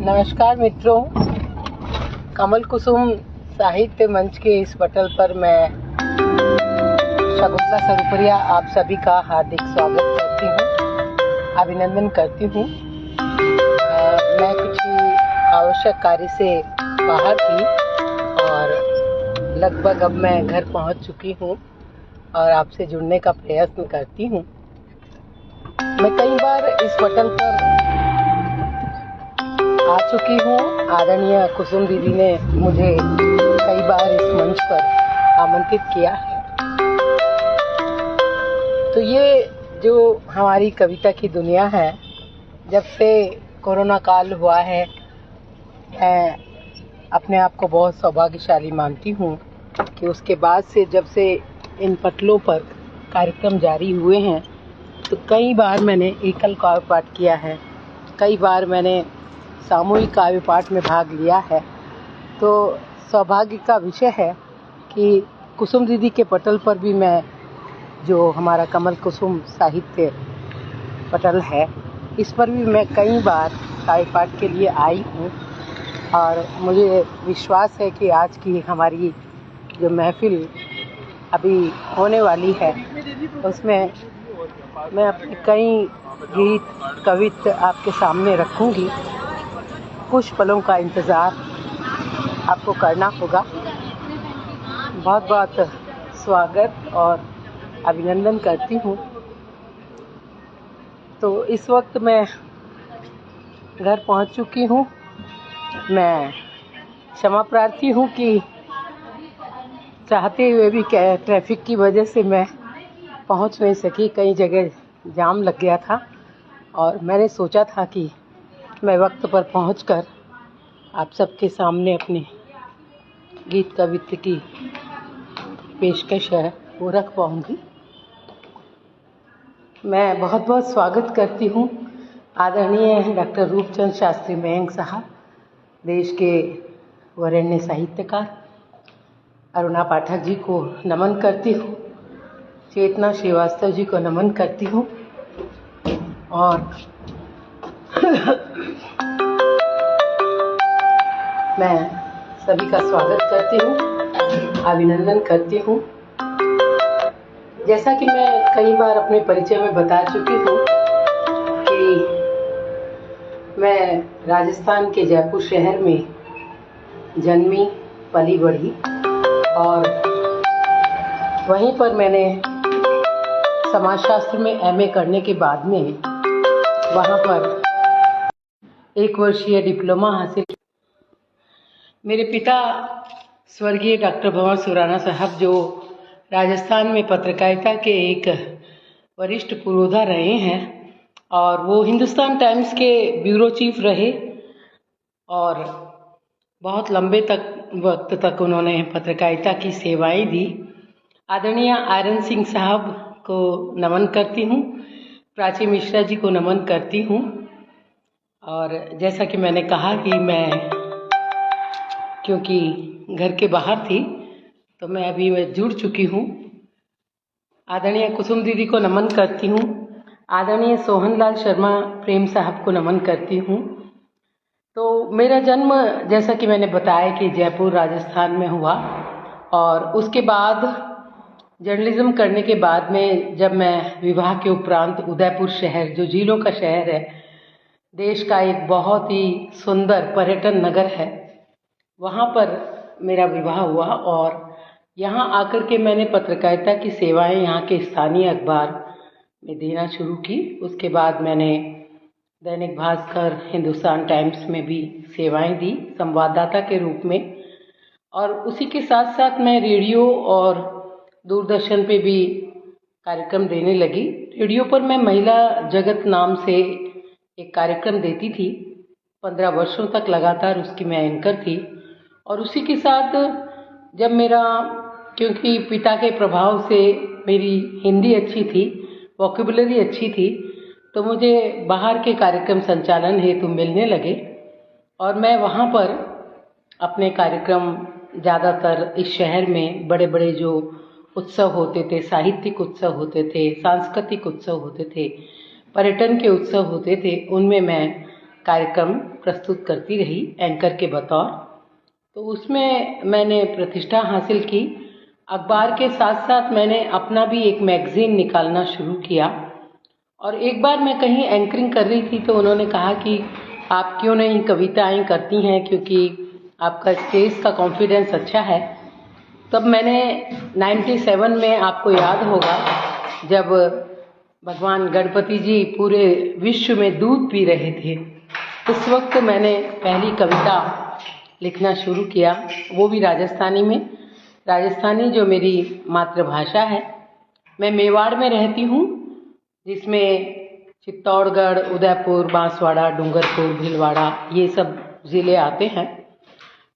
नमस्कार मित्रों, कमल कुसुम साहित्य मंच के इस पटल पर मैं शकुंतला सरुपरिया आप सभी का हार्दिक स्वागत करती हूँ, अभिनंदन करती हूँ। मैं कुछ आवश्यक कार्य से बाहर थी और लगभग अब मैं घर पहुँच चुकी हूँ और आपसे जुड़ने का प्रयत्न करती हूँ। मैं कई बार इस पटल पर आ चुकी हूँ। आदरणीय कुसुम दीदी ने मुझे कई बार इस मंच पर आमंत्रित किया है। तो ये जो हमारी कविता की दुनिया है, जब से कोरोना काल हुआ है, मैं अपने आप को बहुत सौभाग्यशाली मानती हूँ कि उसके बाद से जब से इन पटलों पर कार्यक्रम जारी हुए हैं, तो कई बार मैंने एकल काव्य पाठ किया है, कई बार मैंने सामूहिक काव्य पाठ में भाग लिया है। तो सौभाग्य का विषय है कि कुसुम दीदी के पटल पर भी मैं, जो हमारा कमल कुसुम साहित्य पटल है, इस पर भी मैं कई बार काव्य पाठ के लिए आई हूँ और मुझे विश्वास है कि आज की हमारी जो महफिल अभी होने वाली है, उसमें मैं अपने कई गीत कविता आपके सामने रखूँगी। कुछ पलों का इंतज़ार आपको करना होगा। बहुत बहुत स्वागत और अभिनंदन करती हूँ। तो इस वक्त मैं घर पहुँच चुकी हूँ। मैं क्षमा प्रार्थी हूँ कि चाहते हुए भी ट्रैफिक की वजह से मैं पहुँच नहीं सकी। कई जगह जाम लग गया था और मैंने सोचा था कि मैं वक्त पर पहुंचकर आप सबके सामने अपने गीत कविता की पेशकश है वो रख पाऊंगी। मैं बहुत बहुत स्वागत करती हूं आदरणीय डॉक्टर रूपचंद शास्त्री मयंक साहब, देश के वरेण्य साहित्यकार। अरुणा पाठक जी को नमन करती हूँ, चेतना श्रीवास्तव जी को नमन करती हूँ और मैं सभी का स्वागत करती हूँ, अभिनंदन करती हूँ। जैसा कि मैं कई बार अपने परिचय में बता चुकी हूँ कि मैं राजस्थान के जयपुर शहर में जन्मी पली बढ़ी और वहीं पर मैंने समाजशास्त्र में एमए करने के बाद में वहाँ पर 1 वर्षीय डिप्लोमा हासिल। मेरे पिता स्वर्गीय डॉक्टर भंवर सुराना साहब, जो राजस्थान में पत्रकारिता के एक वरिष्ठ पुरोधा रहे हैं और वो हिंदुस्तान टाइम्स के ब्यूरो चीफ रहे और बहुत लंबे वक्त तक उन्होंने पत्रकारिता की सेवाएं दी। आदरणीय आयरन सिंह साहब को नमन करती हूँ, प्राची मिश्रा जी को नमन करती हूँ। और जैसा कि मैंने कहा कि मैं क्योंकि घर के बाहर थी तो मैं अभी जुड़ चुकी हूँ। आदरणीय कुसुम दीदी को नमन करती हूँ, आदरणीय सोहनलाल शर्मा प्रेम साहब को नमन करती हूँ। तो मेरा जन्म, जैसा कि मैंने बताया, कि जयपुर राजस्थान में हुआ और उसके बाद जर्नलिज्म करने के बाद में जब मैं विवाह के उपरांत उदयपुर शहर, जो झीलों का शहर है, देश का एक बहुत ही सुंदर पर्यटन नगर है, वहाँ पर मेरा विवाह हुआ और यहाँ आकर के मैंने पत्रकारिता की सेवाएं यहाँ के स्थानीय अखबार में देना शुरू की। उसके बाद मैंने दैनिक भास्कर, हिंदुस्तान टाइम्स में भी सेवाएं दी संवाददाता के रूप में और उसी के साथ साथ मैं रेडियो और दूरदर्शन पे भी कार्यक्रम देने लगी। रेडियो पर मैं महिला जगत नाम से एक कार्यक्रम देती थी, 15 वर्षों तक लगातार उसकी मैं एंकर थी। और उसी के साथ जब मेरा, क्योंकि पिता के प्रभाव से मेरी हिंदी अच्छी थी, वोकेबुलरी अच्छी थी, तो मुझे बाहर के कार्यक्रम संचालन हेतु मिलने लगे और मैं वहाँ पर अपने कार्यक्रम, ज़्यादातर इस शहर में बड़े बड़े जो उत्सव होते थे, साहित्यिक उत्सव होते थे, सांस्कृतिक उत्सव होते थे, पर्यटन के उत्सव होते थे, उनमें मैं कार्यक्रम प्रस्तुत करती रही एंकर के बतौर। तो उसमें मैंने प्रतिष्ठा हासिल की। अखबार के साथ साथ मैंने अपना भी एक मैगज़ीन निकालना शुरू किया। और एक बार मैं कहीं एंकरिंग कर रही थी तो उन्होंने कहा कि आप क्यों नहीं कविताएं करती हैं, क्योंकि आपका स्टेज का कॉन्फिडेंस अच्छा है। तब मैंने 97 में, आपको याद होगा, जब भगवान गणपति जी पूरे विश्व में दूध पी रहे थे, उस वक्त मैंने पहली कविता लिखना शुरू किया, वो भी राजस्थानी में। राजस्थानी जो मेरी मातृभाषा है। मैं मेवाड़ में रहती हूँ, जिसमें चित्तौड़गढ़, उदयपुर, बांसवाड़ा, डूंगरपुर, भीलवाड़ा ये सब ज़िले आते हैं।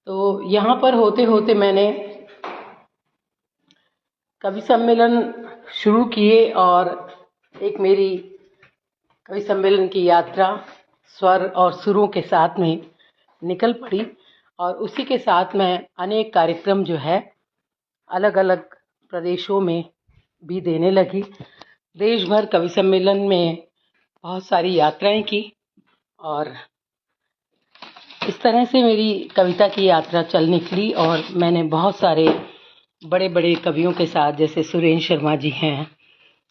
तो यहाँ पर होते होते मैंने कवि सम्मेलन शुरू किए और एक मेरी कवि सम्मेलन की यात्रा स्वर और सुरों के साथ में निकल पड़ी। और उसी के साथ मैं अनेक कार्यक्रम जो है अलग अलग प्रदेशों में भी देने लगी। देश भर कवि सम्मेलन में बहुत सारी यात्राएं की और इस तरह से मेरी कविता की यात्रा चल निकली। और मैंने बहुत सारे बड़े बड़े कवियों के साथ, जैसे सुरेंद्र शर्मा जी हैं,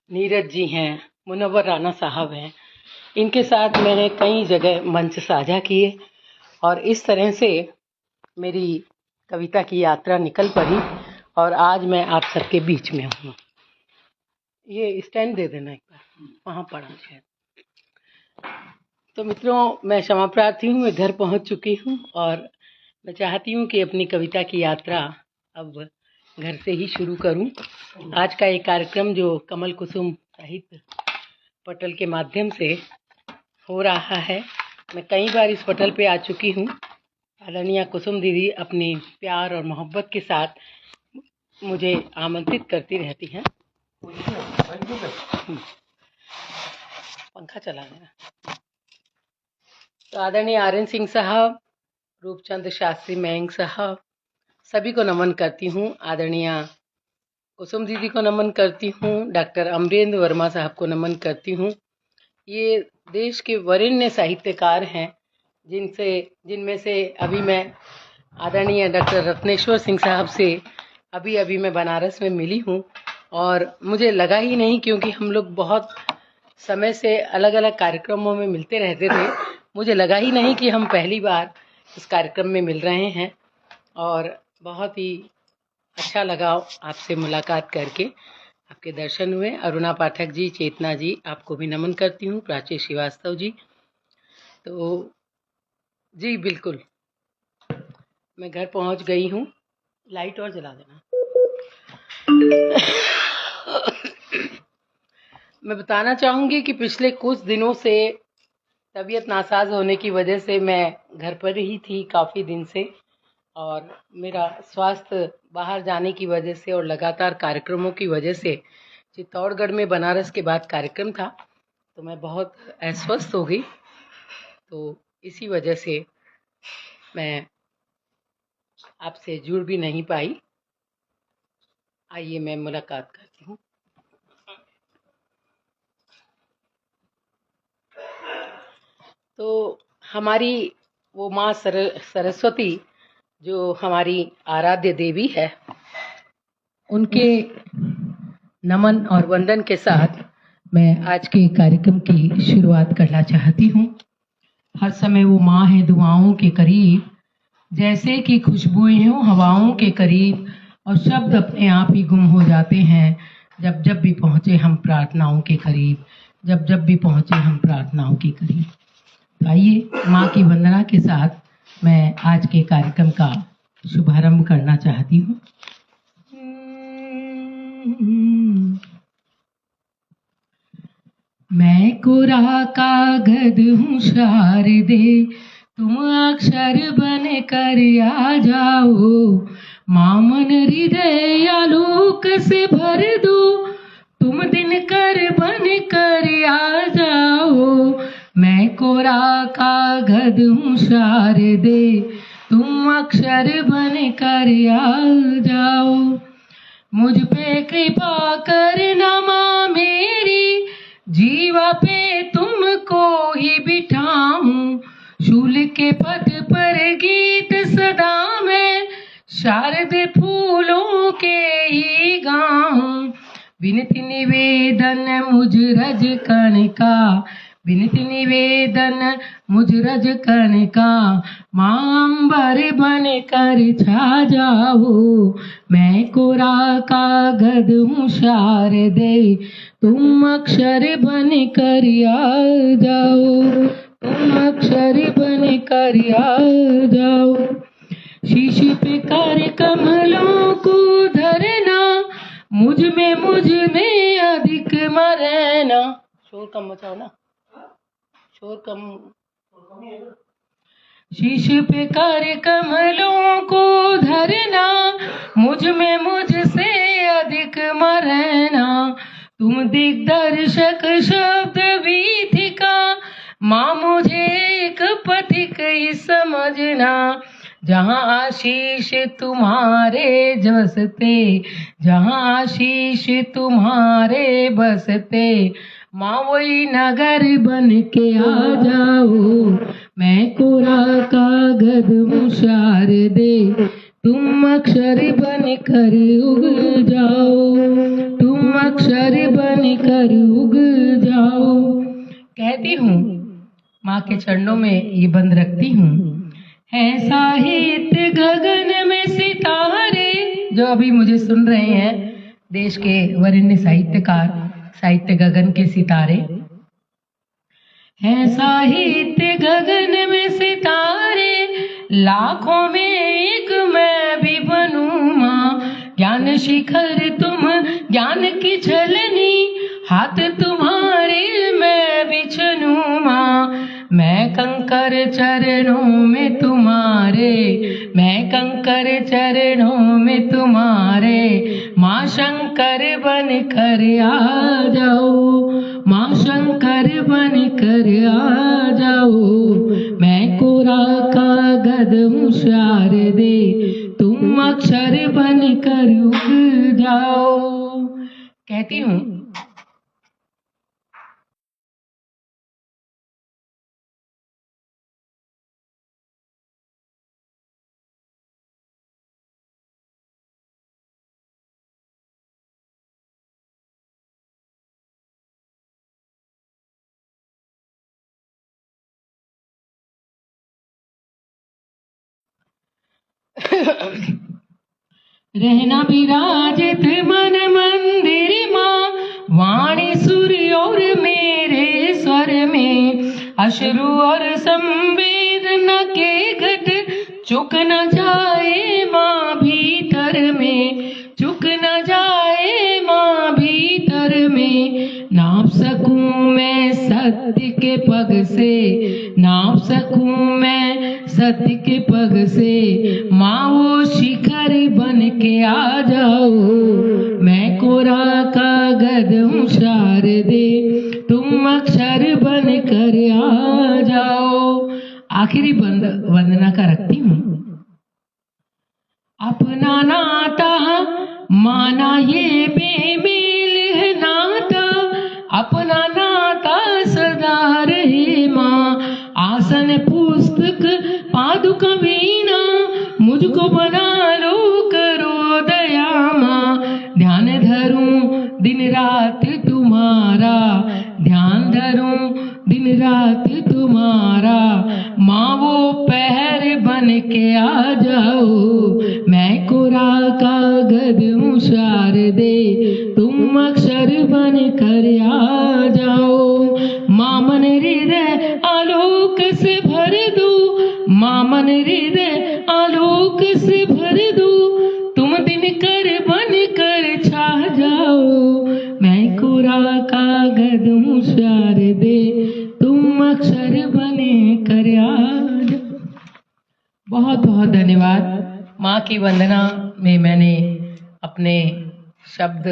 नीरज जी हैं, मुनव्वर राना साहब हैं, इनके साथ मैंने कई जगह मंच साझा किए। और इस तरह से मेरी कविता की यात्रा निकल पड़ी और आज मैं आप सबके बीच में हूँ। ये स्टैंड दे देना एक बार, वहाँ पड़ा है। तो मित्रों, मैं क्षमा प्रार्थी हूँ, मैं घर पहुँच चुकी हूँ और मैं चाहती हूँ कि अपनी कविता की यात्रा अब घर से ही शुरू करूँ। आज का एक कार्यक्रम जो कमल कुसुम साहित्य पटल के माध्यम से हो रहा है, मैं कई बार इस पटल पे आ चुकी हूँ। आदरणीय कुसुम दीदी अपने प्यार और मोहब्बत के साथ मुझे आमंत्रित करती रहती हैं। पंखा चला देना। तो आदरणीय RN सिंह साहब, रूपचंद शास्त्री मयंक साहब, सभी को नमन करती हूँ। आदरणीय कुसुम दीदी को नमन करती हूँ। डॉक्टर अमरेंद्र वर्मा साहब को नमन करती हूँ। ये देश के वरेण्य साहित्यकार हैं, जिनमें से अभी मैं आदरणीय डॉक्टर रत्नेश्वर सिंह साहब से अभी मैं बनारस में मिली हूँ। और मुझे लगा ही नहीं, क्योंकि हम लोग बहुत समय से अलग अलग कार्यक्रमों में मिलते रहते थे, मुझे लगा ही नहीं कि हम पहली बार इस कार्यक्रम में मिल रहे हैं। और बहुत ही अच्छा लगा आपसे मुलाकात करके, आपके दर्शन हुए। अरुणा पाठक जी, चेतना जी, आपको भी नमन करती हूँ। प्राची श्रीवास्तव जी, तो जी बिल्कुल मैं घर पहुँच गई हूँ। लाइट और जला देना। मैं बताना चाहूँगी कि पिछले कुछ दिनों से तबीयत नासाज होने की वजह से मैं घर पर ही थी काफ़ी दिन से, और मेरा स्वास्थ्य बाहर जाने की वजह से और लगातार कार्यक्रमों की वजह से, चित्तौड़गढ़ में बनारस के बाद कार्यक्रम था, तो मैं बहुत अस्वस्थ हो गई। तो इसी वजह से मैं आपसे जुड़ भी नहीं पाई। आइए मैं मुलाकात करती हूँ। तो हमारी वो माँ सरस्वती जो हमारी आराध्य देवी है, उनके नमन और वंदन के साथ मैं आज के कार्यक्रम की शुरुआत करना चाहती हूँ। हर समय वो माँ है दुआओं के करीब, जैसे कि खुशबुएं हों हवाओं के करीब, और शब्द अपने आप ही गुम हो जाते हैं जब जब भी पहुँचे हम प्रार्थनाओं के करीब, जब जब भी पहुँचे हम प्रार्थनाओं के करीब। तो आइए माँ की वंदना के साथ मैं आज के कार्यक्रम का शुभारंभ करना चाहती हूँ। मैं कोरा कागज हूँ शारदे, तुम अक्षर बन कर आ जाओ, माँ मन हृदय आलोक से भर दो, तुम दिन कर बन कर आ जाओ। मैं कोरा कागज हूँ शारदे, तुम अक्षर बन कर आ जाओ। मुझ पे कृपा करना माँ मेरी, जीवा पे तुमको ही बिठाऊं, के पद पर गीत सदा मैं शारद फूलों के ही गाऊं। विनती निवेदन मुझ रज कण का, विनती निवेदन मुझ रज कण का, मां अंबर बन कर छा जाओ। मैं कोरा कागज हूँ शारदे, तुम अक्षर बन कर आ जाओ, तुम अक्षर बन कर आ जाओ। शीश पे कर कमलों को धरना, मुझ में अधिक मरना। शोर कम मचाओ ना, शोर कम। शीश पे कर कमलों को धरना, मुझसे अधिक मरना। तुम दिग्दर्शक शब्द वीथिका, माँ मुझे एक पथिक ही समझना। जहाँ आशीष तुम्हारे बसते, जहाँ आशीष तुम्हारे बसते, माँ वही नगर बन के आ जाओ। मैं कोरा कागज हूँ शारदे, तुम अक्षर बन कर उग जाओ, तुम अक्षर बन कर उग जाओ। कहती हूँ माँ के चरणों में ये बंद रखती हूँ। है साहित्य गगन में सितारे, जो अभी मुझे सुन रहे हैं देश के वरेण्य साहित्यकार, साहित्य गगन के सितारे। है साहित्य गगन में सितारे, लाखों में एक मैं भी बनूं माँ। ज्ञान शिखर तुम ज्ञान की छलनी, हाथ तुम्हारे मैं बिछनूं माँ। मैं कंकर चरणों में तुम्हारे, मैं कंकर चरणों में तुम्हारे, माँ शंकर बन कर आ जाओ, माँ शंकर बन कर आ जाओ। मैं कोरा कागज हूँ शारदे, तुम अक्षर बन कर उग जाओ। कहती हूँ रहना विराजित मन मंदिर माँ, वाणी सूर्य और मेरे स्वर में। अश्रु और संवेदना के घट चुक न जाए माँ भीतर में, चुक न जाए माँ भीतर में। नाप सकूं मैं सत्य के पग से, नाप सकूं मैं सत्य के पग से, माँ वो शिखर बन के आ जाओ। मैं कोरा कागज हूँ शारदे, तुम अक्षर बन कर आ जाओ। आखिरी वंदना का रखती हूँ। अपना नाता माना ये बेमेल है नाता, अपना नाता सदा रहे माँ। आसन पुस्तक पादुका वीणा, मुझको बना लो करो दया माँ। ध्यान धरूं दिन रात तुम्हारा, ध्यान धरूं दिन रात तुम्हारा, माँ वो पहर बन के आ जाओ। मैं कोरा कागज हूँ शारदे, तुम अक्षर बन कर आ जाओ। माँ मन हृदय आलोक से भर दो, माँ मन हृदय आलोक से भर दो। तुम दिनकर बन कर छा जाओ। मैं कोरा कागज हूँ शारदे, तुम अक्षर बने कर आ जाओ। बहुत बहुत धन्यवाद। माँ की वंदना में मैंने अपने शब्द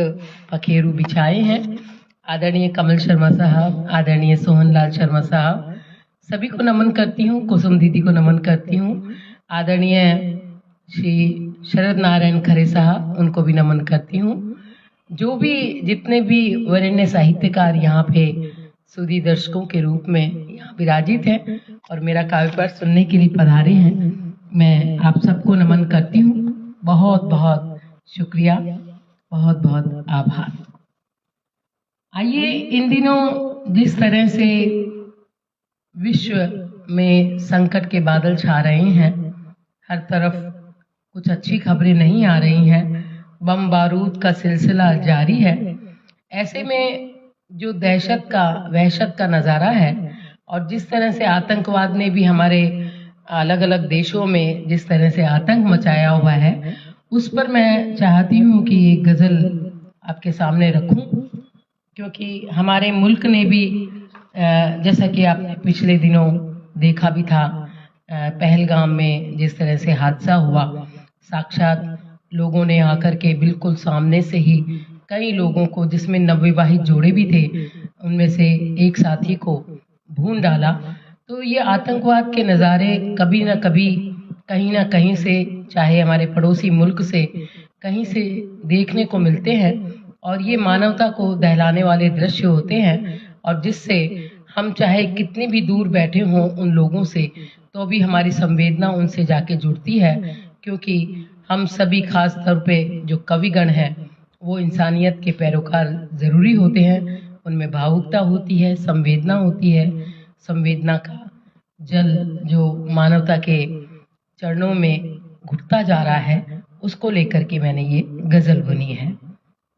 पखेरु बिछाए हैं। आदरणीय कमल शर्मा साहब, आदरणीय सोहनलाल शर्मा साहब, सभी को नमन करती हूँ। कुसुम दीदी को नमन करती हूँ। आदरणीय श्री शरद नारायण खरे साहब, उनको भी नमन करती हूँ। जो भी जितने भी वरेण्य साहित्यकार यहाँ पे सुधी दर्शकों के रूप में यहाँ विराजित हैं और मेरा काव्य पाठ सुनने के लिए पधारे हैं। मैं आप सबको नमन करती हूँ। बहुत बहुत शुक्रिया, बहुत बहुत आभार। आइए, इन दिनों जिस तरह से विश्व में संकट के बादल छा रहे हैं, हर तरफ कुछ अच्छी खबरें नहीं आ रही हैं, बम बारूद का सिलसिला जारी है। ऐसे में जो वहशत का नज़ारा है और जिस तरह से आतंकवाद ने भी हमारे अलग अलग देशों में जिस तरह से आतंक मचाया हुआ है, उस पर मैं चाहती हूँ कि एक गज़ल आपके सामने रखूँ, क्योंकि हमारे मुल्क ने भी जैसा कि आपने पिछले दिनों देखा भी था, पहलगाम में जिस तरह से हादसा हुआ, साक्षात लोगों ने आकर के बिल्कुल सामने से ही कई लोगों को, जिसमें नवविवाहित जोड़े भी थे, उनमें से एक साथी को भून डाला। तो ये आतंकवाद के नज़ारे कभी न कभी कहीं ना कहीं से, चाहे हमारे पड़ोसी मुल्क से, कहीं से देखने को मिलते हैं और ये मानवता को दहलाने वाले दृश्य होते हैं, और जिससे हम चाहे कितनी भी दूर बैठे हों उन लोगों से, तो भी हमारी संवेदना उनसे जाके जुड़ती है, क्योंकि हम सभी खास तौर पे जो कविगण हैं वो इंसानियत के पैरोकार ज़रूरी होते हैं। उनमें भावुकता होती है, संवेदना होती है। संवेदना का जल जो मानवता के चरणों में घुटता जा रहा है, उसको लेकर के मैंने ये गज़ल बुनी है।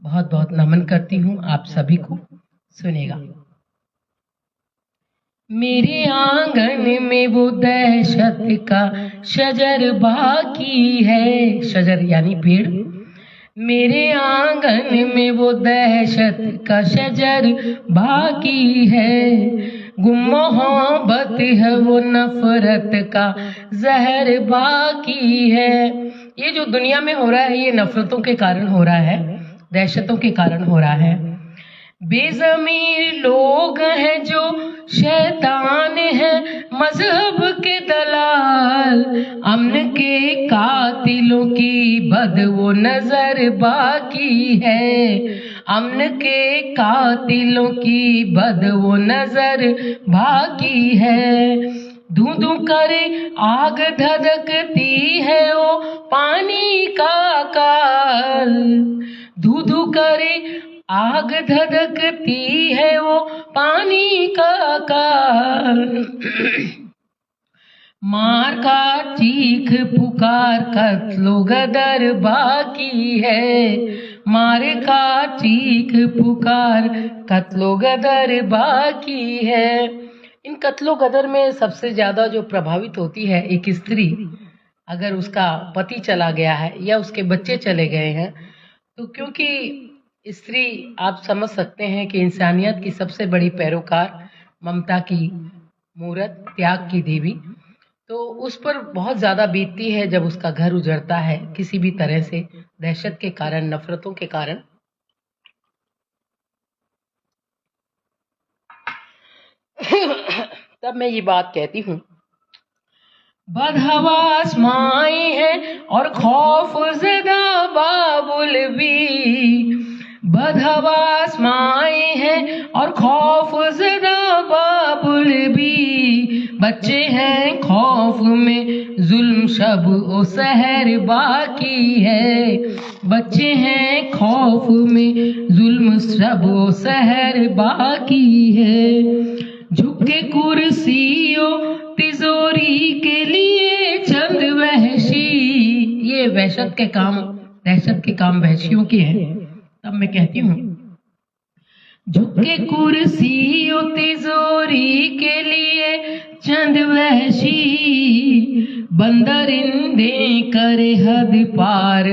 बहुत बहुत नमन करती हूँ आप सभी को। सुनेगा। मेरे आंगन में वो दहशत का शजर बाकी है, शजर यानी पेड़। मेरे आंगन में वो दहशत का शजर बाकी है, गुम मोहब्बत है वो नफरत का जहर बाकी है। ये जो दुनिया में हो रहा है, ये नफरतों के कारण हो रहा है, दहशतों के कारण हो रहा है। बेज़मीर लोग हैं जो शैतान हैं, मजहब के दलाल, अमन के कातिलों की बद वो नजर बाकी है, अमन के कातिलों की बद वो नजर बाकी है। धू धू करे आग धधकती है वो पानी का काल, धू धू करे आग धधकती है वो पानी का काल। मार का चीख पुकार कत्लो गदर बाकी है, मार का चीख पुकार कत्लो गदर बाकी है। इन कत्लो गदर में सबसे ज़्यादा जो प्रभावित होती है एक स्त्री, अगर उसका पति चला गया है या उसके बच्चे चले गए हैं, तो क्योंकि स्त्री, आप समझ सकते हैं कि इंसानियत की सबसे बड़ी पैरोकार, ममता की मूरत, त्याग की देवी, तो उस पर बहुत ज़्यादा बीतती है जब उसका घर उजड़ता है किसी भी तरह से, दहशत के कारण, नफरतों के कारण। तब मैं ये बात कहती हूँ, बदहवास माई है और खौफ ज़दा बाबुल भी, बदहवास माई है और खौफ ज़दा बाबुल भी, बच्चे हैं खौफ में जुल्म शब ओ सहर बाकी है, बच्चे हैं खौफ में जुल्म शब ओ सहर बाकी है। झुके कुर्सियों तिजोरी के लिए चंद वहशी, ये वहशत के काम, दहशत के काम वहशियों के हैं। तब मैं कहती हूँ, झुके कुर्सियों तिजोरी के लिए चंद वहशी, बंदरिंदे करे हद पार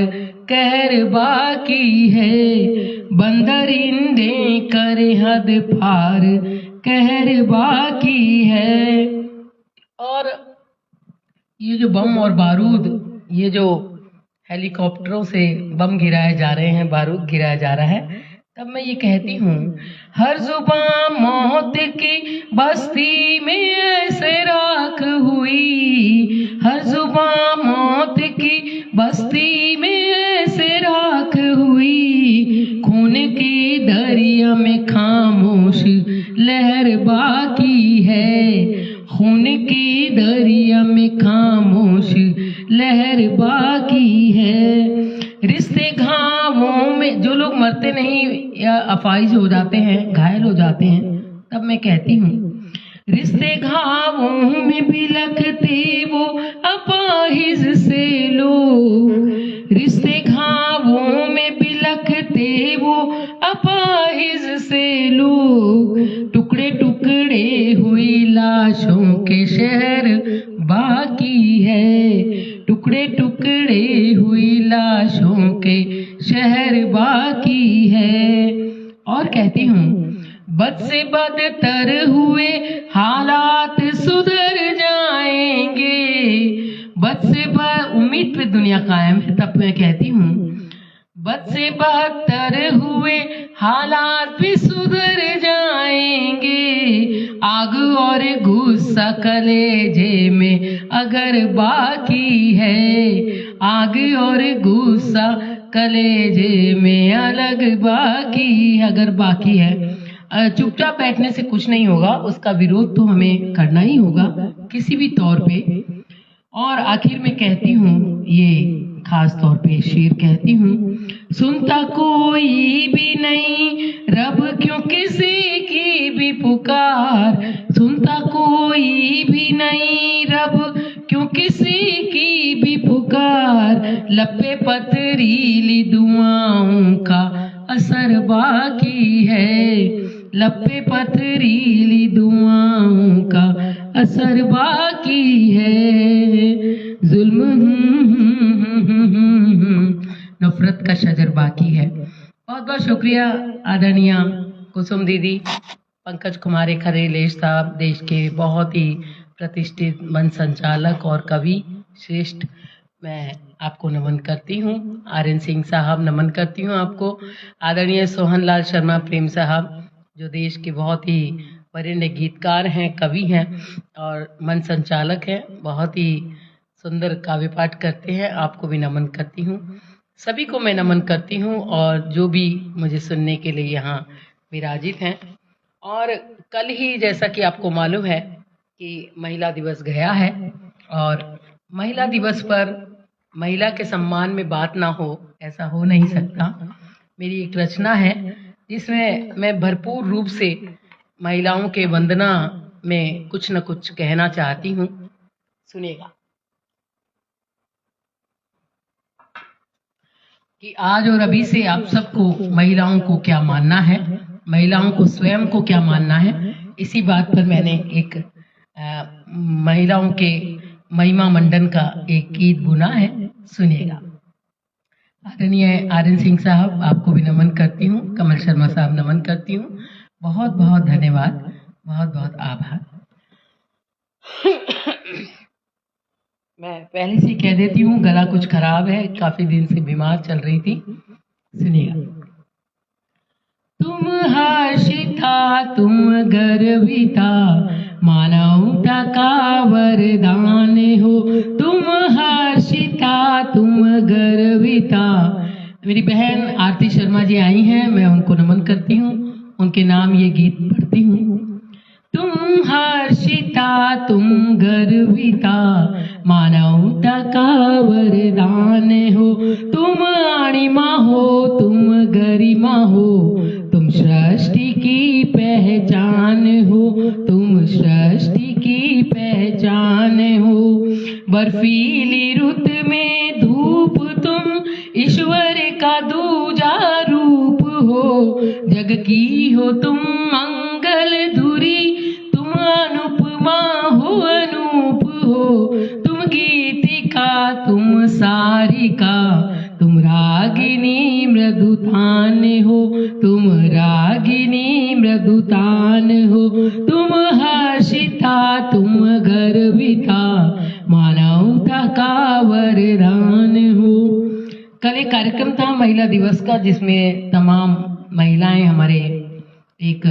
कहर बाकी है, बंदरिंदे करे हद पार कहर बाकी है। और ये जो बम और बारूद, ये जो हेलीकॉप्टरों से बम गिराए जा रहे हैं, बारूद गिराया जा रहा है, तब मैं ये कहती हूँ, हर जुबान मौत की बस्ती में ऐसे राख हुई, हर जुबान मौत की बस्ती में ऐसे राख हुई, खून की दरिया में खामोश लहर दरिया में खामोश लहर बाकी है। रिश्ते घावों में, जो लोग मरते नहीं या अपाहिज हो जाते हैं, घायल हो जाते हैं, तब मैं कहती हूँ, रिश्ते घावों में बिलखते वो अपाहिज से लोग, रिश्ते घावों में बिलखते वो अपाहिज से लोग, टुकड़े टुकड़े हुई लाशों के शहर बाकी है, टुकड़े टुकड़े हुई लाशों के शहर बाकी है। और कहती हूँ, बद से बदतर हुए हालात सुधर जाएंगे, बद से उम्मीद पे दुनिया कायम है। तब मैं कहती हूँ, बद से बदतर हुए हालात भी सुधर जाएंगे, आग और गुस्सा कलेजे में अगर बाकी है, आग और गुस्सा कलेजे में अलग बाकी, अगर बाकी है। चुपचाप बैठने से कुछ नहीं होगा, उसका विरोध तो हमें करना ही होगा किसी भी तौर पे। और आखिर में कहती हूँ, ये खास तौर पे शेर कहती हूँ, सुनता कोई भी नहीं रब क्यों किसी की भी पुकार, सुनता कोई भी नहीं रब क्यों किसी की भी पुकार, लपे पथरीली दुआओं का असर बाकी है, लपे पथरीली दुआओं का असर बाकी है, जुल्म नफरत का शजर बाकी है। बहुत बहुत शुक्रिया आदरणीय कुसुम दीदी, पंकज कुमार खरेलेश साहब, देश के बहुत ही प्रतिष्ठित मंच संचालक और कवि श्रेष्ठ, मैं आपको नमन करती हूँ। आर्यन सिंह साहब, नमन करती हूँ आपको। आदरणीय सोहनलाल शर्मा प्रेम साहब, जो देश के बहुत ही वरेण्य गीतकार हैं, कवि हैं और मंच संचालक हैं, बहुत ही सुंदर काव्य पाठ करते हैं, आपको भी नमन करती हूँ। सभी को मैं नमन करती हूँ, और जो भी मुझे सुनने के लिए यहाँ विराजित हैं। और कल ही, जैसा कि आपको मालूम है कि महिला दिवस गया है, और महिला दिवस पर महिला के सम्मान में बात ना हो, ऐसा हो नहीं सकता। मेरी एक रचना है जिसमें मैं भरपूर रूप से महिलाओं के वंदना में कुछ न कुछ कहना चाहती हूँ, सुनिएगा। कि आज और अभी से आप सबको महिलाओं को क्या मानना है, महिलाओं को स्वयं को क्या मानना है, इसी बात पर मैंने एक महिलाओं के महिमा मंडन का एक गीत बुना है, सुनिएगा। आदरणीय आर्यन सिंह साहब, आपको भी नमन करती हूँ। कमल शर्मा साहब, नमन करती हूँ। बहुत बहुत धन्यवाद, बहुत बहुत आभार। मैं पहले से कह देती हूँ, गला कुछ खराब है, काफी दिन से बीमार चल रही थी। सुनिएगा। तुम हर्षिता, तुम गर्विता, मानवता का वरदान हो, तुम हर्षिता, तुम गर्विता। मेरी बहन आरती शर्मा जी आई हैं, मैं उनको नमन करती हूँ, उनके नाम ये गीत पढ़ती हूँ। तुम हर्षिता, तुम गर्विता, मानवता का वरदान हो, तुम अणिमा हो, तुम गरिमा हो, तुम सृष्टि की पहचान हो, तुम सृष्टि की पहचान हो। बर्फीली रुत में धूप तुम ईश्वर का दूजा रूप हो, जग की हो तुम मंगल धुरी, तुम अनुपमा हो, अनूप हो, तुम गीतिका, तुम सारिका, तुम रागिनी मृदुतान हो, तुम रागिनी मृदुतान हो, तुम हर्षिता, तुम गर्विता, मानवता का वरदान हो। कल एक कार्यक्रम था महिला दिवस का, जिसमें तमाम महिलाएं हमारे एक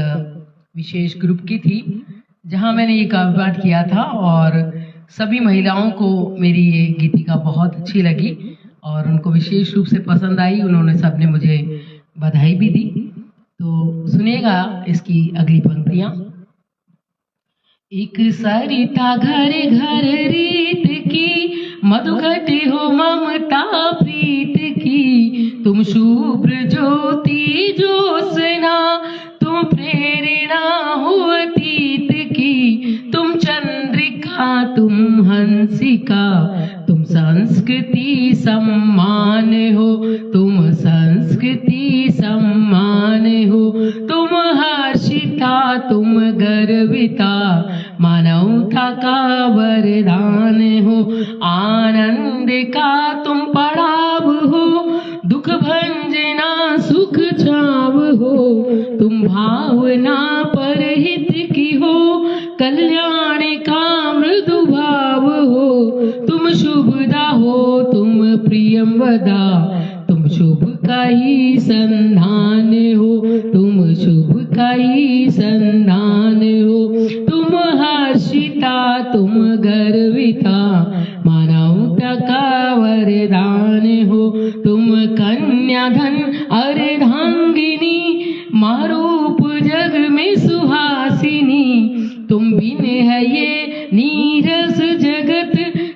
विशेष ग्रुप की थी, जहां मैंने ये काव्य पाठ किया था, और सभी महिलाओं को मेरी ये गीतिका बहुत अच्छी लगी और उनको विशेष रूप से पसंद आई। उन्होंने सबने मुझे बधाई भी दी। तो सुनिएगा इसकी अगली पंक्तियां। एक सरिता घर घर रीत की, मधुघट हो ममता प्रीत की। तुम शुभ्र ज्योति ज्योत्सना, तुम प्रेरणा हो अतीत की। तुम चंद्रिका तुम हंसिका, तुम संस्कृति सम्मान हो, तुम संस्कृति सम्मान हो। तुम हर्षिता तुम गर्विता, मानवता का वरदान हो। आनंद का तुम पड़ाव हो, दुख भंजना सुख छाव हो। तुम भावना पर हित की हो, कल्याण का मृदु भाव हो। तुम शुभदा हो तुम प्रियंवदा, तुम शुभ का ही संधान हो, तुम शुभ का ही संधान हो। तुम हर्षिता तुम गर्विता, मानवता का वरदान हो। तुम कन्याधन अर्धांगिनी, मारूप जग में सुहासिनी। तुम बिन है ये नीरस जगत,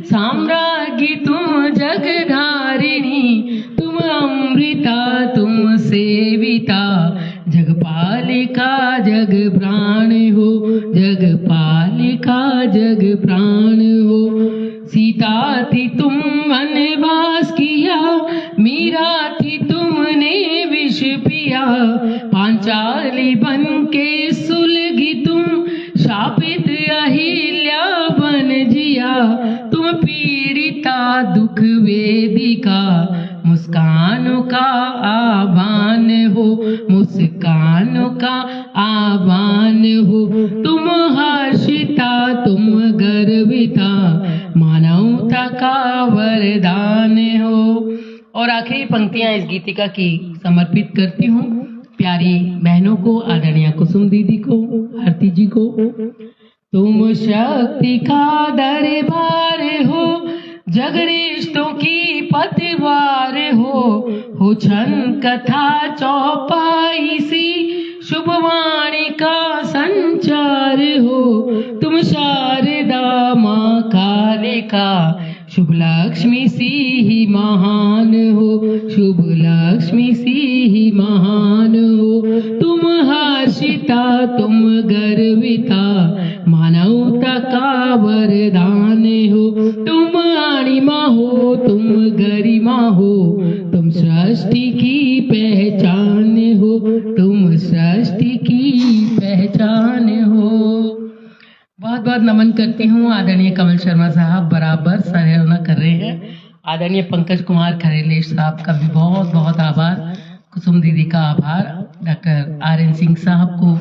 साम्राज्ञी तुम जगधारिणी। तुम अमृता तुम सेविता, जगपालिका जग प्राण हो, जगपालिका जग प्राण हो। सीता थी तुम वनवास किया, मीरा थी तुमने विष पिया। पांचाली बन के सुलगी तुम, शापित अहिल्या बन जिया। तुम पीड़िता दुख वेदिका, मुस्कानों का आह्वान हो, मुस्कानों का आह्वान हो। तुम हर्षिता तुम गर्विता, मानवता का वरदान हो। और आखिरी पंक्तियां इस गीतिका की समर्पित करती हूँ प्यारी बहनों को, आदरणीय कुसुम दीदी को, आरती जी को। तुम शक्ति का दरबार हो, जग रिश्तों की पतवार हो छन कथा चौपाई सी, शुभवाणी का संचार हो। तुम शारदा माँ कालिका, शुभ लक्ष्मी सी ही महान हो, शुभ लक्ष्मी सी ही महान हो। तुम हर्षिता तुम गर्विता, मानवता का वरदान हो। तुम अणिमा हो तुम गरिमा हो, तुम सृष्टि की पहचान हो, तुम सृष्टि की पहचान हो। बहुत बहुत नमन करती हूँ। आदरणीय कमल शर्मा साहब बराबर सराहना कर रहे हैं। आदरणीय पंकज कुमार खरेलेश साहब का भी बहुत बहुत आभार। कुसुम दीदी का आभार। डॉक्टर RN सिंह साहब को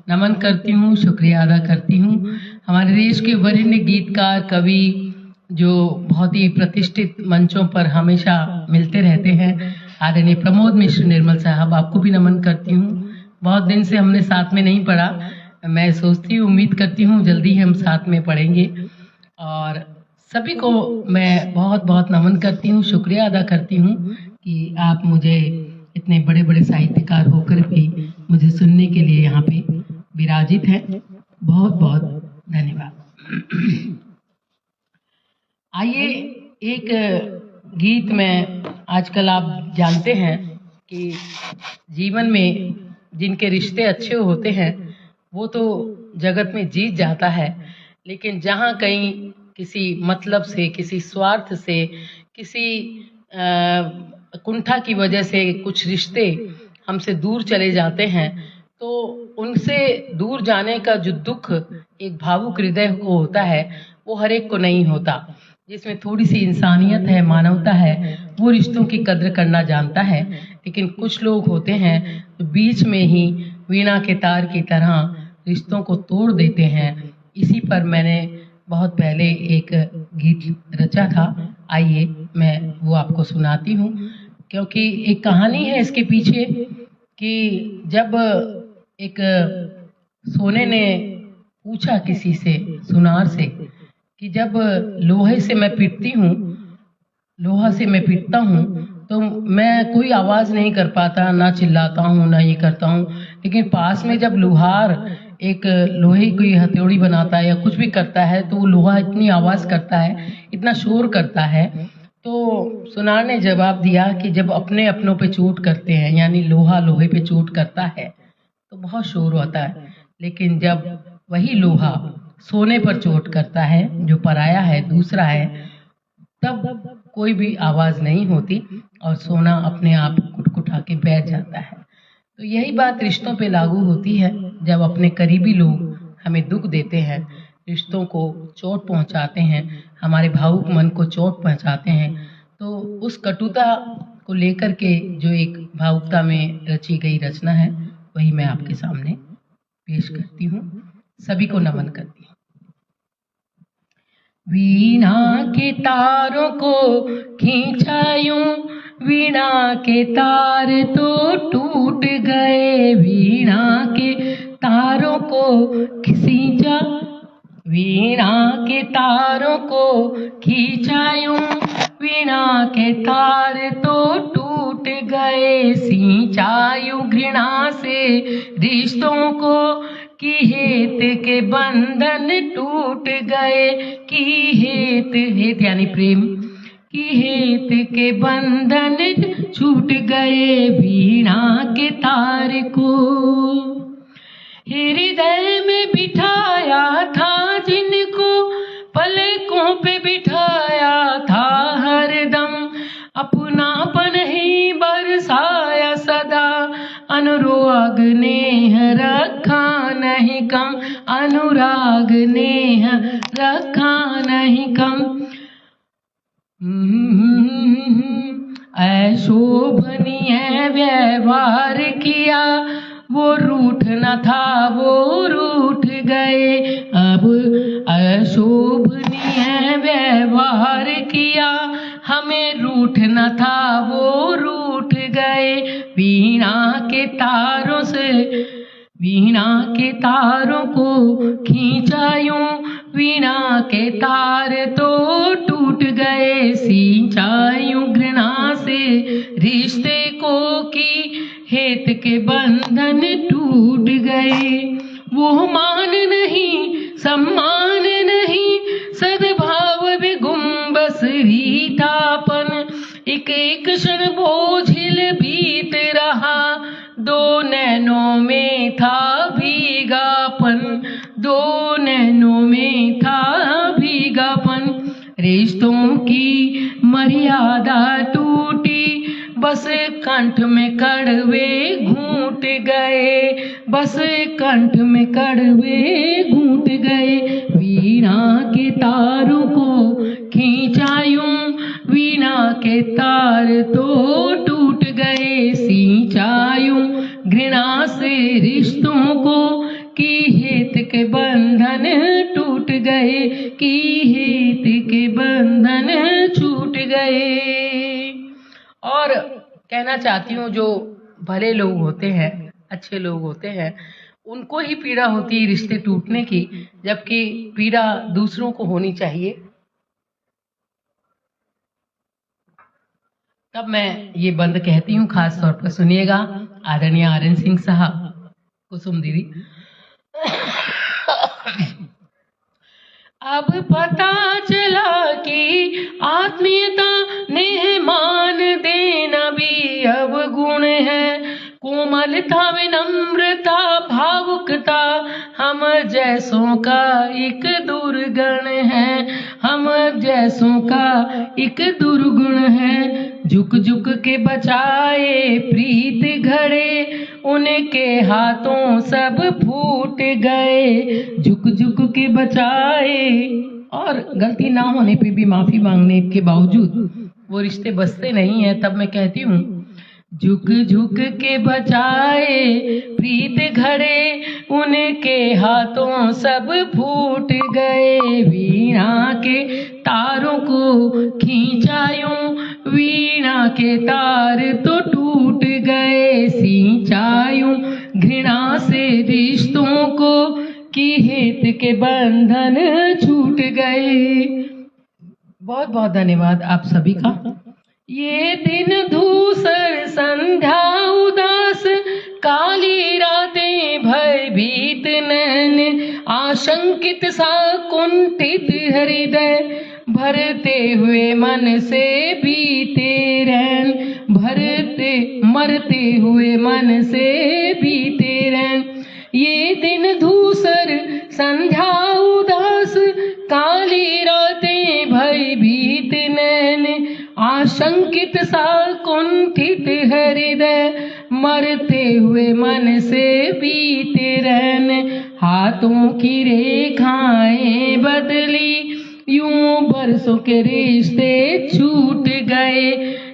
नमन करती हूँ, शुक्रिया अदा करती हूँ। हमारे देश के वरिष्ठ गीतकार कवि जो बहुत ही प्रतिष्ठित मंचों पर हमेशा मिलते रहते हैं, आदरणीय प्रमोद मिश्र निर्मल साहब, आपको भी नमन करती हूँ। बहुत दिन से हमने साथ में नहीं पढ़ा, मैं सोचती हूँ, उम्मीद करती हूँ जल्दी हम साथ में पढ़ेंगे। और सभी को मैं बहुत बहुत नमन करती हूँ, शुक्रिया अदा करती हूँ कि आप मुझे इतने बड़े बड़े साहित्यकार होकर भी मुझे सुनने के लिए यहाँ पे विराजित हैं। बहुत बहुत धन्यवाद। आइए एक गीत में, आजकल आप जानते हैं कि जीवन में जिनके रिश्ते अच्छे होते हैं वो तो जगत में जीत जाता है, लेकिन जहाँ कहीं किसी मतलब से, किसी स्वार्थ से, किसी कुंठा की वजह से कुछ रिश्ते हमसे दूर चले जाते हैं, तो उनसे दूर जाने का जो दुख एक भावुक हृदय को होता है वो हर एक को नहीं होता। जिसमें थोड़ी सी इंसानियत है, मानवता है, वो रिश्तों की कद्र करना जानता है। लेकिन कुछ लोग होते हैं जो बीच में ही वीणा के तार की तरह रिश्तों को तोड़ देते हैं। इसी पर मैंने बहुत पहले एक गीत रचा था, आइए मैं वो आपको सुनाती हूँ। क्योंकि एक कहानी है इसके पीछे कि जब एक सोने ने पूछा किसी से, सुनार से, कि जब लोहे से मैं पीटती हूँ, लोहा से मैं पीटता हूँ तो मैं कोई आवाज़ नहीं कर पाता, ना चिल्लाता हूँ ना ये करता हूँ। लेकिन पास में जब लोहार एक लोहे की हथौड़ी बनाता है या कुछ भी करता है तो वो लोहा इतनी आवाज़ करता है, इतना शोर करता है। तो सुनार ने जवाब दिया कि जब अपने अपनों पे चोट करते हैं, यानी लोहा लोहे पे चोट करता है तो बहुत शोर होता है, लेकिन जब वही लोहा सोने पर चोट करता है, जो पराया है, दूसरा है, तब कोई भी आवाज़ नहीं होती और सोना अपने आप कुटकुटा के बैठ जाता है। तो यही बात रिश्तों पे लागू होती है। जब अपने करीबी लोग हमें दुख देते हैं, रिश्तों को चोट पहुंचाते हैं, हमारे भावुक मन को चोट पहुंचाते हैं, तो उस कटुता को लेकर के जो एक भावुकता में रची गई रचना है, वही मैं आपके सामने पेश करती हूँ। सभी को नमन करती हूँ। वीणा के तारों को खींचा यूं, वीणा के तार तो टूट गए। वीणा के तारों को खींचा, वीणा के तारों को खींचा यूं, वीणा के तार तो टूट गए। सींचा यूं घृणा से रिश्तों को, कि हेत के बंधन टूट गए। कि हेत, हेत यानी प्रेम, कि हेत के बंधन छूट गए। वीणा के तार को हृदय में बिठाया था जिनको, पलकों पे बिठाया था हरदम। अपनापन ही बरसाया सदा, अनुराग नेह रखा नहीं कम। अनुराग नेह रखा नहीं कम। अशोभनीय व्यवहार किया, वो रूठ न था वो रूठ गए। अब अशोभनीय व्यवहार किया, हमें रूठ न था वो रूठ गए। वीणा के तारों से, वीणा के तारों को खींचा यूं, वीणा के तार तो टूट गए। सींचा यूं घृणा से रिश्ते को, कि हेत के बंधन टूट गए। वो मान नहीं, सम्मान नहीं, सद्भाव भी गुम्बस रीठापन। एक एक क्षण बोझिल बीत रहा, दो नैनों में था भीगापन। दो नैनों में था भीगापन। रिश्तों की मर्यादा टूटी, बस कंठ में कड़वे घूंट गए। बस कंठ में कड़वे घूंट गए। वीणा के तारों को खींचा यूं, वीणा के तार तो टूट गए। सींचा यूं घृणा से रिश्तों को, कि हेत के बंधन टूट गए। कि हेत के बंधन छूट गए। और कहना चाहती हूँ, जो भले लोग होते हैं, अच्छे लोग होते हैं, उनको ही पीड़ा होती है रिश्ते टूटने की, जबकि पीड़ा दूसरों को होनी चाहिए। तब मैं ये बंद कहती हूँ। खास तौर पर सुनिएगा, आदरणीय आर्यन सिंह साहब, कुसुम दीदी। अब पता चला कि आत्मीयता ने मान देना भी अवगुण है। कोमलता, विनम्रता, भावुकता हम जैसों का एक दुर्गुण है। हम जैसों का एक दुर्गुण है। झुक झुक के बचाए प्रीत घड़े, उनके हाथों सब फूट गए। झुक झुक के बचाए, और गलती ना होने पे भी माफी मांगने के बावजूद वो रिश्ते बसते नहीं है। तब मैं कहती हूँ, झुक झुक के बचाए प्रीत घड़े, उनके हाथों सब फूट गए। वीणा के तारों को खींचा यूं, वीणा के तार तो टूट गए। सींचा यूं घृणा से रिश्तों को, कि हेत के बंधन छूट गए। बहुत बहुत धन्यवाद आप सभी का। ये दिन धूसर संध्या उदास, काली रातें भयभीत नैन, आशंकित सा कुंठित हृदय, भरते हुए मन से बीते रैन, भरते मरते हुए मन से बीते रैन। ये दिन धूसर संध्या उदास, काली रातें भयभीत नैन, आशंकित सा कुंठित हृदय, मरते हुए मन से बीते रैन। हाथों की रेखाएं बदली, यूं बरसों के रिश्ते छूट गए,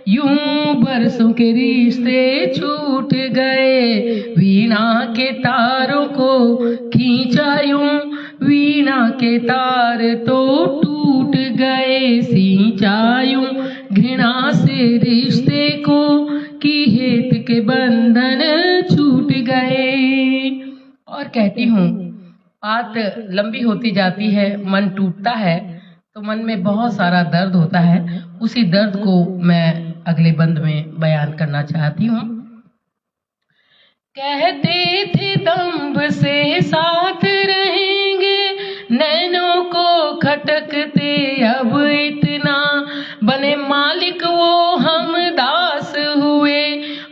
यूं बरसों के रिश्ते छूट गए। वीणा के तारों को खींचा यूं, वीणा के तार तो टूट गए, सींचा यूं घृणा से रिश्ते को, कि हेत के बंधन छूट गए। और कहती हूँ, बात लंबी होती जाती है, मन टूटता है तो मन में बहुत सारा दर्द होता है। उसी दर्द को मैं अगले बंद में बयान करना चाहती हूँ। कहते थे दम्भ से साथ रहेंगे, नैनों को खटकते अब इतना, बने मालिक वो हम दास हुए,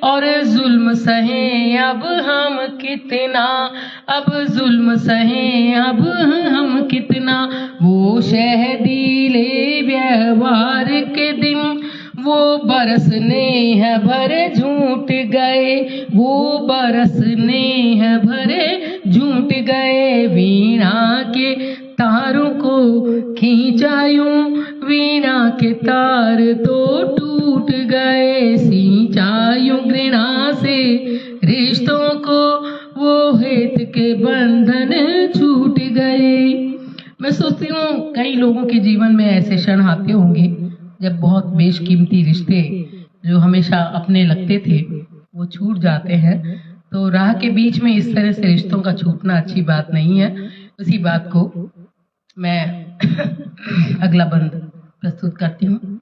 और जुल्म सहे अब हम कितना, अब जुल्म सहे अब हम कितना। वो शहदीले व्यवहार के दिन, वो बरसने हैं भरे झूठ गए, वो बरसने हैं भरे झूठ गए। वीणा के तारों को खींचा यूं, वीणा के तार तो टूट गए, सींचा यूं घृणा से रिश्तों को, वो हेत के बंधन छूट गए। मैं सोचती हूँ कई लोगों के जीवन में ऐसे क्षण आते होंगे जब बहुत बेशकीमती रिश्ते जो हमेशा अपने लगते थे वो छूट जाते हैं। तो राह के बीच में इस तरह से रिश्तों का छूटना अच्छी बात नहीं है। उसी बात को मैं अगला बंद प्रस्तुत करती हूँ।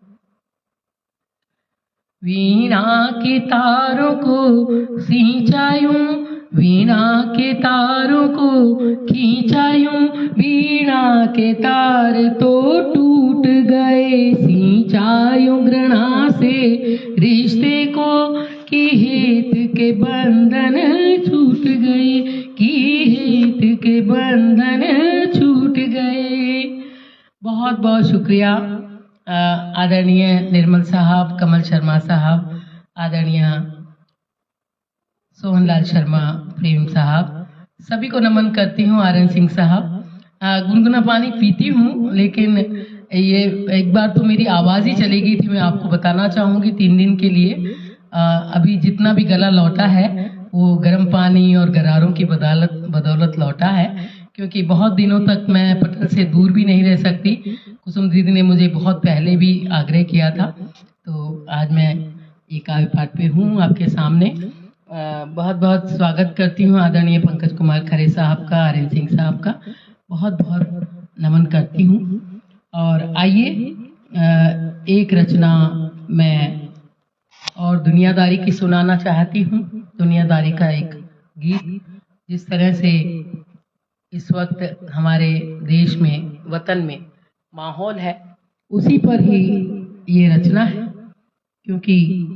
वीणा के तारों को सींचा यूं, वीणा के तारों को खींचा यूं, वीणा के तार तो टूट गए, सींचा यूं घृणा से रिश्ते को, कि हेत के बंधन छूट गए, कि हेत के बंधन छूट गए। बहुत बहुत शुक्रिया आदरणीय निर्मल साहब, कमल शर्मा साहब, आदरणीय सोहनलाल शर्मा प्रेम साहब, सभी को नमन करती हूँ। आर्यन सिंह साहब, गुनगुना पानी पीती हूँ, लेकिन ये एक बार तो मेरी आवाज़ ही चली गई थी। मैं आपको बताना चाहूँगी 3 दिन के लिए अभी जितना भी गला लौटा है वो गर्म पानी और गरारों की बदौलत लौटा है, क्योंकि बहुत दिनों तक मैं पटल से दूर भी नहीं रह सकती। कुसुम दीदी ने मुझे बहुत पहले भी आग्रह किया था, तो आज मैं ये काव्य पाठ पे हूँ आपके सामने। बहुत बहुत स्वागत करती हूँ आदरणीय पंकज कुमार खरे साहब का, आर्यन सिंह साहब का बहुत बहुत नमन करती हूँ। और आइए एक रचना मैं और दुनियादारी की सुनाना चाहती हूँ। दुनियादारी का एक गीत, जिस तरह से इस वक्त हमारे देश में, वतन में माहौल है, उसी पर ही ये रचना है। क्योंकि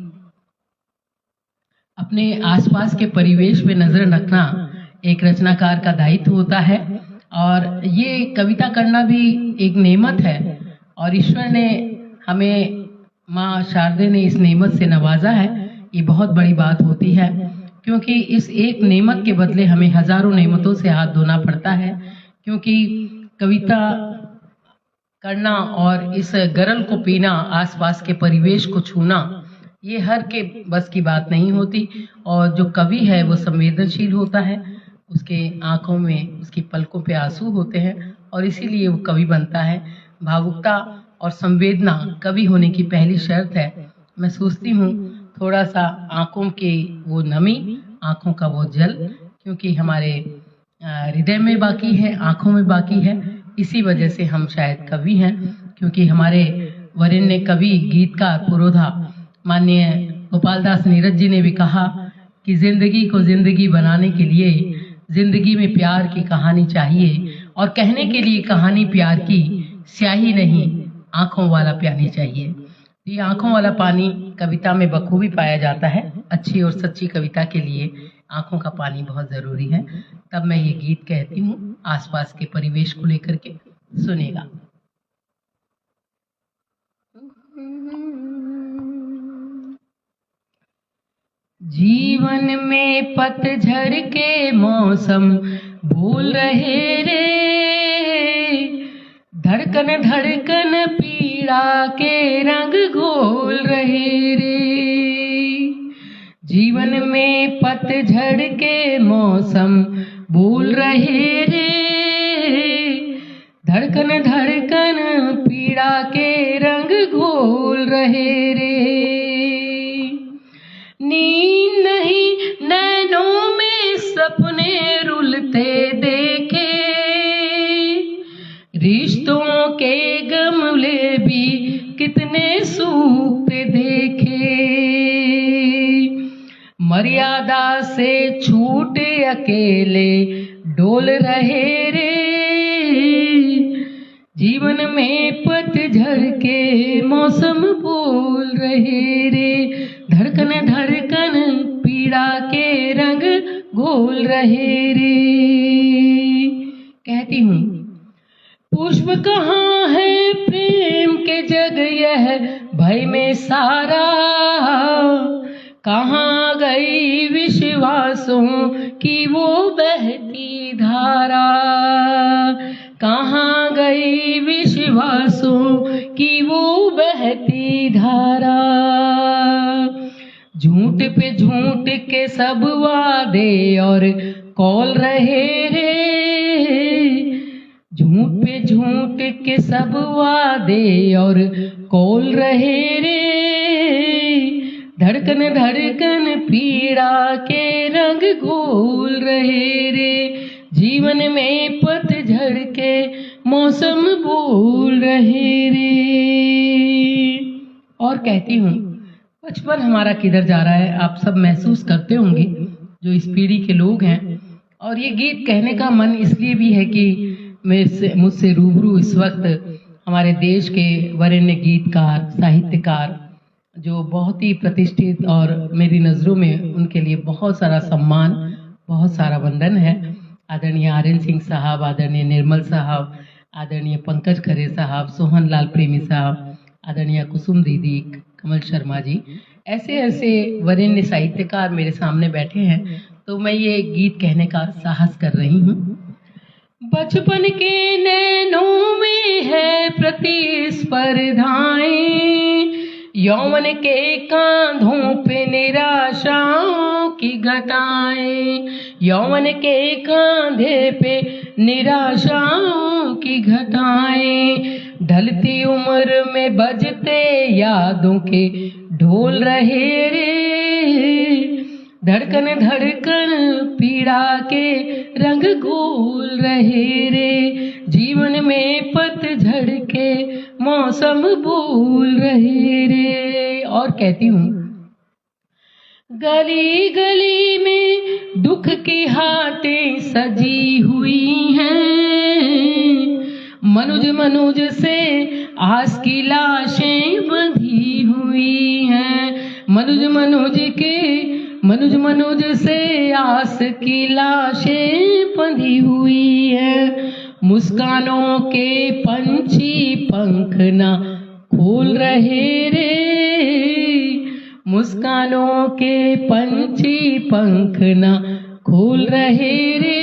अपने आसपास के परिवेश पे नजर रखना एक रचनाकार का दायित्व होता है, और ये कविता करना भी एक नेमत है। और ईश्वर ने हमें, माँ शारदे ने इस नेमत से नवाजा है। ये बहुत बड़ी बात होती है, क्योंकि इस एक नेमत के बदले हमें हजारों नेमतों से हाथ धोना पड़ता है। क्योंकि कविता करना और इस गरल को पीना, आसपास के परिवेश को छूना, ये हर के बस की बात नहीं होती। और जो कवि है वो संवेदनशील होता है, उसके आंखों में, उसकी पलकों पे आंसू होते हैं, और इसीलिए वो कवि बनता है। भावुकता और संवेदना कवि होने की पहली शर्त है। मैं सोचती हूँ थोड़ा सा आंखों की वो नमी, आंखों का वो जल, क्योंकि हमारे हृदय में बाकी है, आंखों में बाकी है, इसी वजह से हम शायद कवि हैं। क्योंकि हमारे वरेण्य कवि, गीतकार पुरोधा माननीय गोपाल दास नीरज जी ने भी कहा कि जिंदगी को जिंदगी बनाने के लिए जिंदगी में प्यार की कहानी चाहिए, और कहने के लिए कहानी प्यार की स्याही नहीं आंखों वाला पानी चाहिए। ये आंखों वाला पानी कविता में बखूबी पाया जाता है। अच्छी और सच्ची कविता के लिए आंखों का पानी बहुत जरूरी है। तब मैं ये गीत कहती हूँ आसपास के परिवेश को लेकर के, सुनेगा। जीवन में पतझड़ के मौसम भूल रहे रे, धड़कन धड़कन पीड़ा के रंग घोल रहे रे। जीवन में पतझड़ के मौसम भूल रहे रे, धड़कन धड़कन पीड़ा के रंग घोल रहे रे। नींद नहीं नैनों में सपने रुलते देखे, रिश्तों के गमले भी कितने सूखते देखे। मर्यादा से छूटे अकेले डोल रहे रे, जीवन में पतझड़ के मौसम बोल रहे रे। धड़कन धड़कन पीड़ा के रंग घोल रहे रे। कहती हूँ, पुष्प कहाँ है प्रेम के जग यह भय में सारा, कहाँ गई विश्वासों की वो बहती धारा, कहाँ गई विश्वासों की वो बहती धारा। झूठ पे झूठ के सब वादे और कौल रहे रे, झूठ पे झूठ के सब वादे और कौल रहे रे। धड़कन धड़कन पीड़ा के रंग घोल रहे रे, जीवन में पतझड़ के मौसम बोल रहे रे। और कहती हूँ, बचपन हमारा किधर जा रहा है आप सब महसूस करते होंगे जो इस पीढ़ी के लोग हैं। और ये गीत कहने का मन इसलिए भी है कि मुझसे रूबरू इस वक्त हमारे देश के वरेण्य गीतकार, साहित्यकार, जो बहुत ही प्रतिष्ठित और मेरी नज़रों में उनके लिए बहुत सारा सम्मान, बहुत सारा वंदन है। आदरणीय आर्यन सिंह साहब, आदरणीय निर्मल साहब, आदरणीय पंकज खरे साहब, सोहन लाल प्रेमी साहब, आदरणीय कुसुम दीदी, कमल शर्मा जी, ऐसे ऐसे वरेण्य साहित्यकार मेरे सामने बैठे हैं, तो मैं ये गीत कहने का साहस कर रही हूँ। बचपन के नैनों में है प्रतिस्पर्धाएं, यौवन के कांधों पे निराशाओं की घटाएं, यौवन के कांधे पे निराशाओं की घटाएं। ढलती उम्र में बजते यादों के ढोल रहे रे, धड़कन धड़कन पीड़ा के रंग घोल रहे रे, जीवन में पतझड़ के मौसम बोल रहे रे। और कहती हूँ, गली गली में दुख की हाटें सजी हुई हैं, मनुज मनुज से आस की लाशें बंधी हुई हैं, मनुज मनुज से आस की लाशें बंधी हुई हैं। मुस्कानों के पंछी पंख ना खोल रहे रे, मुस्कानों के पंछी पंख ना खोल रहे रे,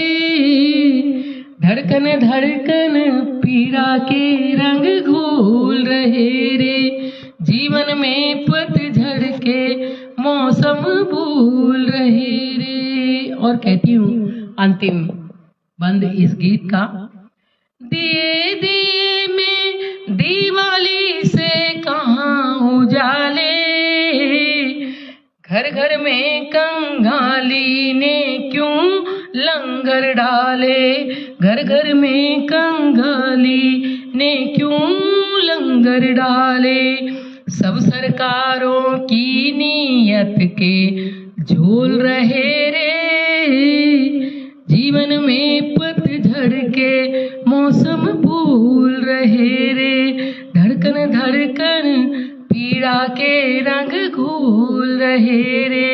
धड़कन धड़कन पीड़ा के रंग घोल रहे रे, जीवन में पतझड़ के मौसम बोल रहे रे। और कहती हूँ, अंतिम बंद इस गीत का, दिए दिए में दिवाली से कहाँ उजाले, घर घर में कंगाली ने क्यों लंगर डाले, घर घर में कंगाली ने क्यों लंगर डाले। सब सरकारों की नीयत के झोल रहे रे, जीवन में पतझड़ के मौसम भूल रहे रे, धड़कन धड़कन पीड़ा के रंग घोल रहे रे,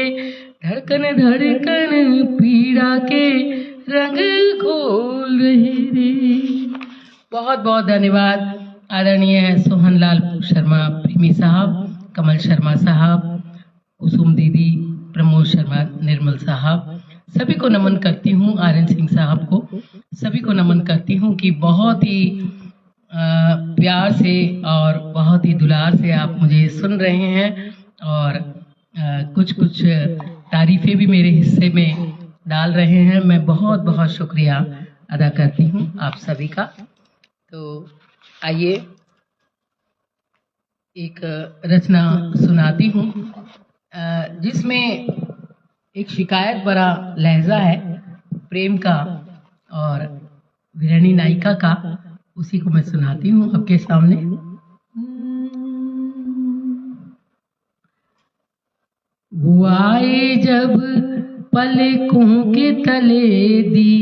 धड़कन धड़कन पीड़ा के रंग घोल रहे रे। बहुत बहुत धन्यवाद आदरणीय सोहनलाल शर्मा प्रेमी साहब, कमल शर्मा साहब, कुसुम दीदी, प्रमोद शर्मा निर्मल साहब, सभी को नमन करती हूँ। आर्यन सिंह साहब को सभी को नमन करती हूँ कि बहुत ही प्यार से और बहुत ही दुलार से आप मुझे सुन रहे हैं और कुछ कुछ तारीफें भी मेरे हिस्से में डाल रहे हैं। मैं बहुत बहुत शुक्रिया अदा करती हूँ आप सभी का। तो आइए एक रचना सुनाती हूँ जिसमें एक शिकायत भरा लहजा है प्रेम का और विरणी नायिका का, उसी को मैं सुनाती हूँ आपके सामने। वो आए जब पलकों के तले दी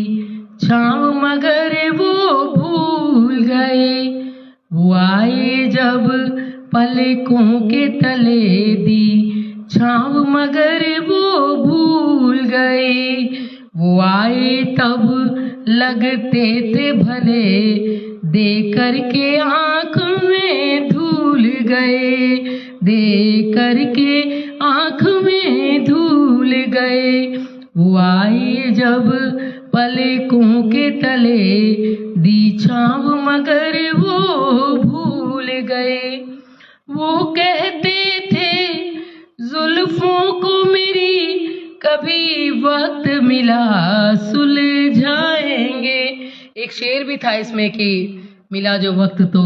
छाँव मगर वो भूल गए, वो आए जब पलकों के तले दी छाँव मगर वो भूल गए, वो आए तब लगते थे भले दे करके आँख में धूल गए, दे करके आँख में धूल गए, वो आए जब पलकों के तले दी छाँव मगर वो भूल गए, वो कहते थे जुल्फों को मेरी कभी वक्त मिला सुलझाएंगे। एक शेर भी था इसमें कि मिला जो वक्त तो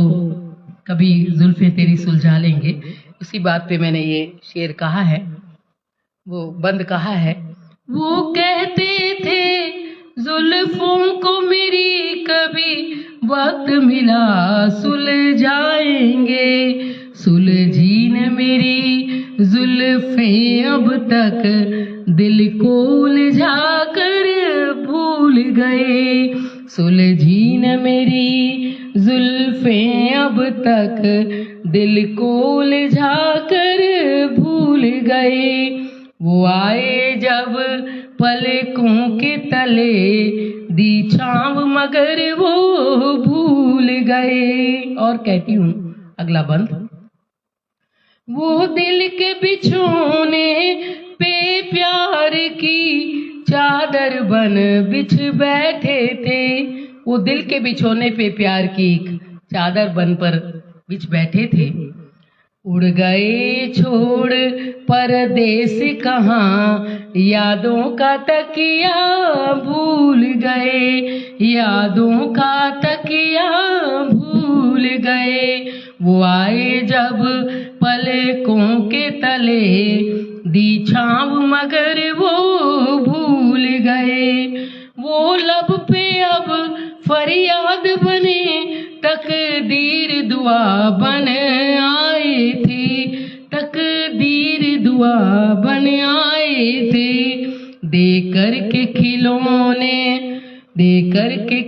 कभी जुल्फे तेरी सुलझा लेंगे, उसी बात पे मैंने ये शेर कहा है, वो बंद कहा है। वो कहते थे जुल्फों को मेरी कभी वक्त मिला सुलझाएंगे, सुलझी न मेरी जुल्फें अब तक दिल को उलझा कर भूल गए, सुलझी न मेरी जुल्फें अब तक दिल को उलझा कर भूल गए, वो आए जब पलकों के तले दी छाँव मगर वो भूल गए। और कहती हूँ अगला बंद। वो दिल के बिछोने पे प्यार की चादर बन बिछ बैठे थे, वो दिल के बिछोने पे प्यार की चादर बन पर बिछ बैठे थे, उड़ गए छोड़ परदेस कहाँ यादों का तकिया भूल गए, यादों का तकिया भूल गए, वो आए जब पलकों के तले दी छाँव मगर वो भूल गए, वो लब पे अब फरियाद बने तकदीर दुआ बन आए थे, तकदीर दुआ बन आए थे, दे करके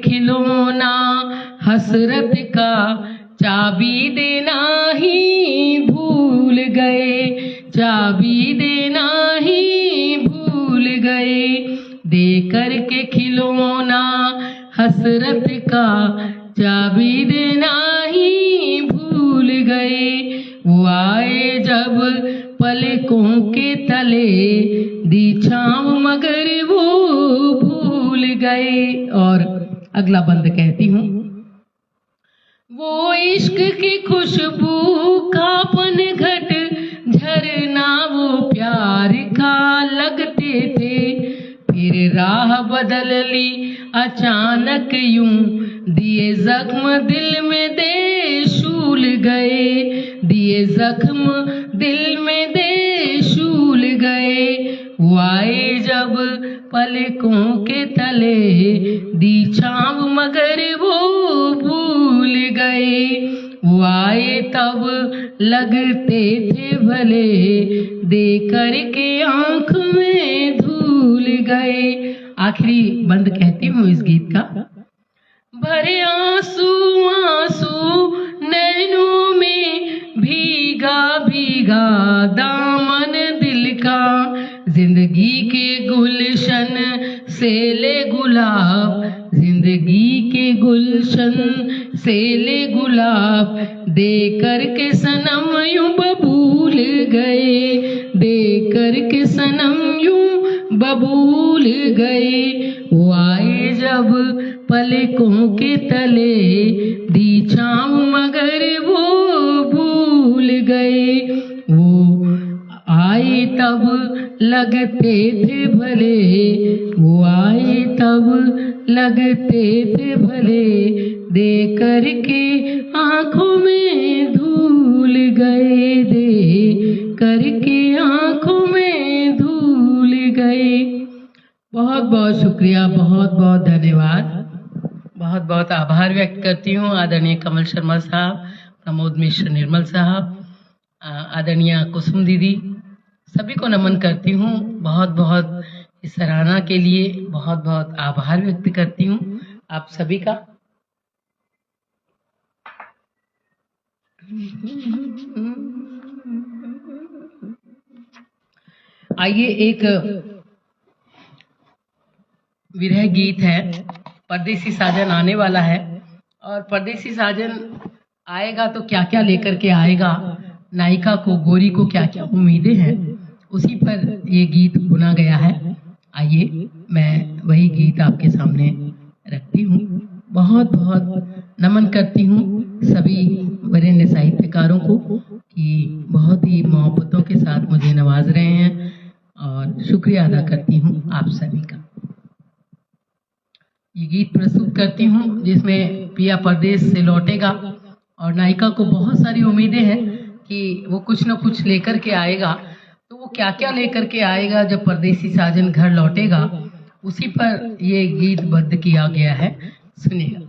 खिलौना हसरत का चाबी देना ही भूल गए, चाबी देना ही भूल गए, दे करके खिलौना हसरत का चाबी देना ही भूल गए, वो आए जब पलकों के तले दी छाँव मगर वो भूल गए। और अगला बंद कहती हूँ। वो इश्क की खुशबू का पनघट झरना वो प्यार का लगते थे, फिर राह बदल ली अचानक यूं दिए जख्म दिल में दे शूल गए, दिए जख्म दिल में दे शूल गए, वो आए जब पलकों के तले दी छाँव मगर वो भूल गए, वो आए तब लगते थे भले, दे करके आंख में धूल गए। आखिरी बंद कहती हूँ इस गीत का। भरे आंसू आंसू नैनों में, भीगा भीगा दामन दिल का, जिंदगी के गुलशन से ले गुलाब, जिंदगी के गुलशन से ले गुलाब, दे करके सनम यूं बबूल गए, दे करके सनम यूं बबूल गए। वो आए जब पलकों के तले, दी छाँव मगर वो भूल गए। वो आए तब लगते थे भले, वो आए तब लगते थे भले, दे करके आंखों में धूल गए, दे करके आंखों में धूल गए। बहुत बहुत शुक्रिया, बहुत बहुत धन्यवाद, बहुत बहुत आभार व्यक्त करती हूँ आदरणीय कमल शर्मा साहब, प्रमोद मिश्र निर्मल साहब, आदरणीय कुसुम दीदी, सभी को नमन करती हूँ। बहुत बहुत इस सराहना के लिए बहुत बहुत आभार व्यक्त करती हूँ आप सभी का। आइए, एक विरह गीत है, परदेसी साजन आने वाला है, और परदेसी साजन आएगा तो क्या क्या लेकर के आएगा, नायिका को, गोरी को क्या क्या उम्मीदें हैं, उसी पर ये गीत बुना गया है। आइए मैं वही गीत आपके सामने रखती हूँ। बहुत बहुत नमन करती हूँ सभी वरेण्य साहित्यकारों को कि बहुत ही मोहब्बतों के साथ मुझे नवाज रहे हैं, और शुक्रिया अदा करती हूँ आप सभी का। ये गीत प्रस्तुत करती हूँ जिसमें पिया परदेश से लौटेगा, और नायिका को बहुत सारी उम्मीदें हैं कि वो कुछ न कुछ लेकर के आएगा, तो वो क्या क्या लेकर के आएगा जब परदेसी साजन घर लौटेगा, उसी पर ये गीत बद्ध किया गया है। सुनिएगा।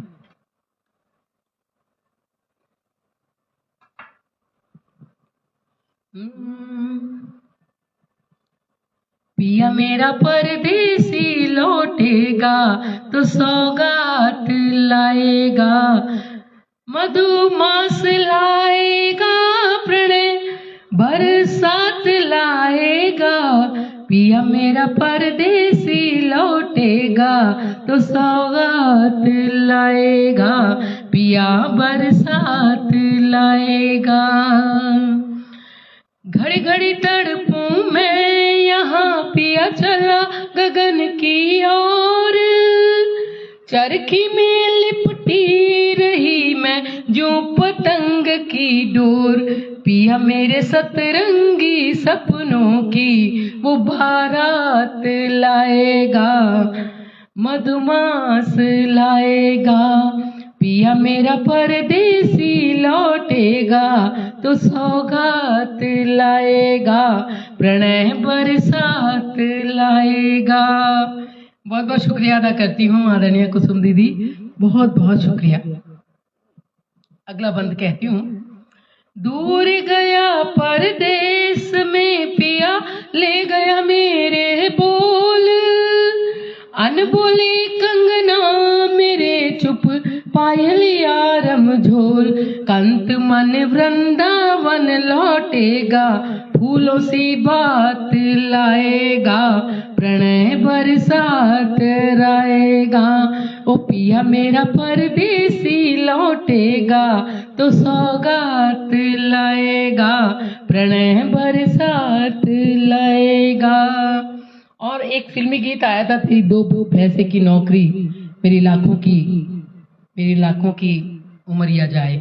पिया मेरा परदेसी लौटेगा तो सौगात लाएगा, मधुमास लाएगा, प्रणय बरसात लाएगा। पिया मेरा परदेसी लौटेगा तो सौगात लाएगा, पिया बरसात लाएगा। घड़ी घड़ी तड़पूं मैं यहाँ, पिया चला गगन की ओर, चरखी में लिपटी रही मैं जो पतंग की डोर। पिया मेरे सतरंगी सपनों की वो बारात लाएगा, मधुमास लाएगा। पिया मेरा परदेसी लौटेगा तो सौगात लाएगा, प्रणय बरसात लाएगा। बहुत बहुत शुक्रिया अदा करती हूँ आदरणीय कुसुम दीदी, बहुत बहुत शुक्रिया। अगला बंद कहती हूँ। दूर गया परदेश में पिया, ले गया मेरे बोल, अनबोली कंगना मेरे चुप पायल यारम झोल। कंत मन वृंदावन लौटेगा, फूलों सी बात लाएगा, प्रणय बरसात लाएगा। ओ पिया मेरा परदेसी लौटेगा तो सौगात लाएगा, प्रणय बरसात लाएगा। और एक फिल्मी गीत आया था, थी दो पैसे की नौकरी, मेरी लाखों की उमरिया जाए,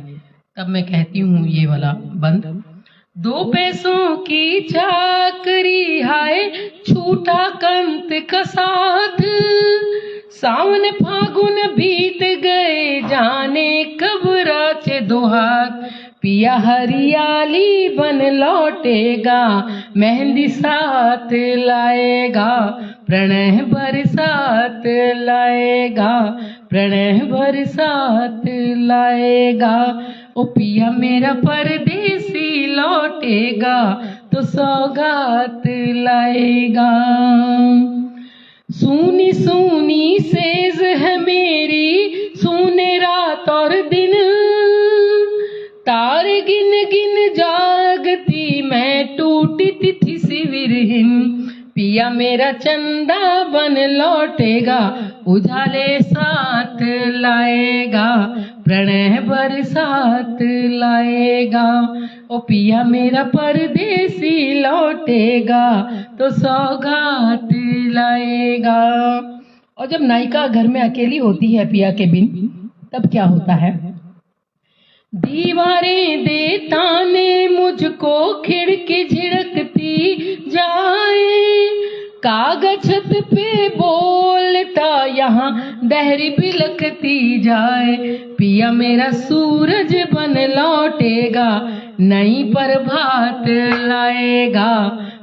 तब मैं कहती हूँ ये वाला बंद। 2 पैसों की चाकरी हाय, छूटा कंत का साथ, सावन फागुन बीत गए, जाने कब राचे 2 हाथ। पिया हरियाली बन लौटेगा, मेहंदी साथ लाएगा, प्रणय बरसात लाएगा, प्रणय बरसात लाएगा। ओ पिया मेरा परदेसी लौटेगा तो सौगात लाएगा। सूनी सूनी सेज है मेरी, सूने रात और दिन, तारे गिन गिन जागती मैं, टूटी तिथि सी विरहिन। पिया मेरा चंदा बन लौटेगा, उजाले साथ लाएगा, प्रणय बरसात लाएगा। ओ पिया मेरा परदेसी लौटेगा तो सौगात लाएगा। और जब नायिका घर में अकेली होती है पिया के बिन, तब क्या होता है? दीवारें दे ताने मुझको, खिड़की झिड़कती जाए, कागज छत पे बोलता यहाँ दहरी बिलकती जाए। पिया मेरा सूरज बन लौटेगा, नई प्रभात लाएगा,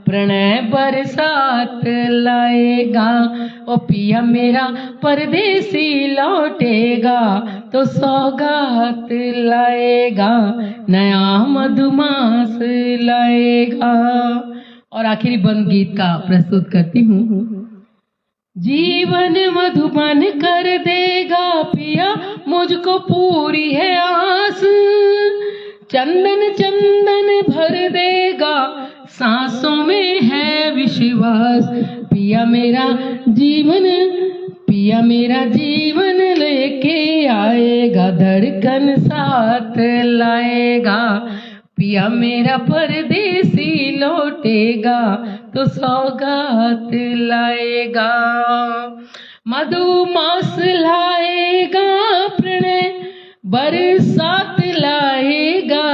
प्रणय बरसात लाएगा। ओ पिया मेरा परदेसी लौटेगा तो सौगात लाएगा, नया मधुमास लाएगा। और आखिरी बंद गीत का प्रस्तुत करती हूँ। जीवन मधुबन कर देगा पिया, मुझको पूरी है आस, चंदन चंदन भर देगा, सांसों में है विश्वास। पिया मेरा जीवन लेके आएगा, धड़कन साथ लाएगा। पिया मेरा परदेसी लौटेगा तो सौगात लाएगा, मधुमास लाएगा, प्रणय बरसात लाएगा।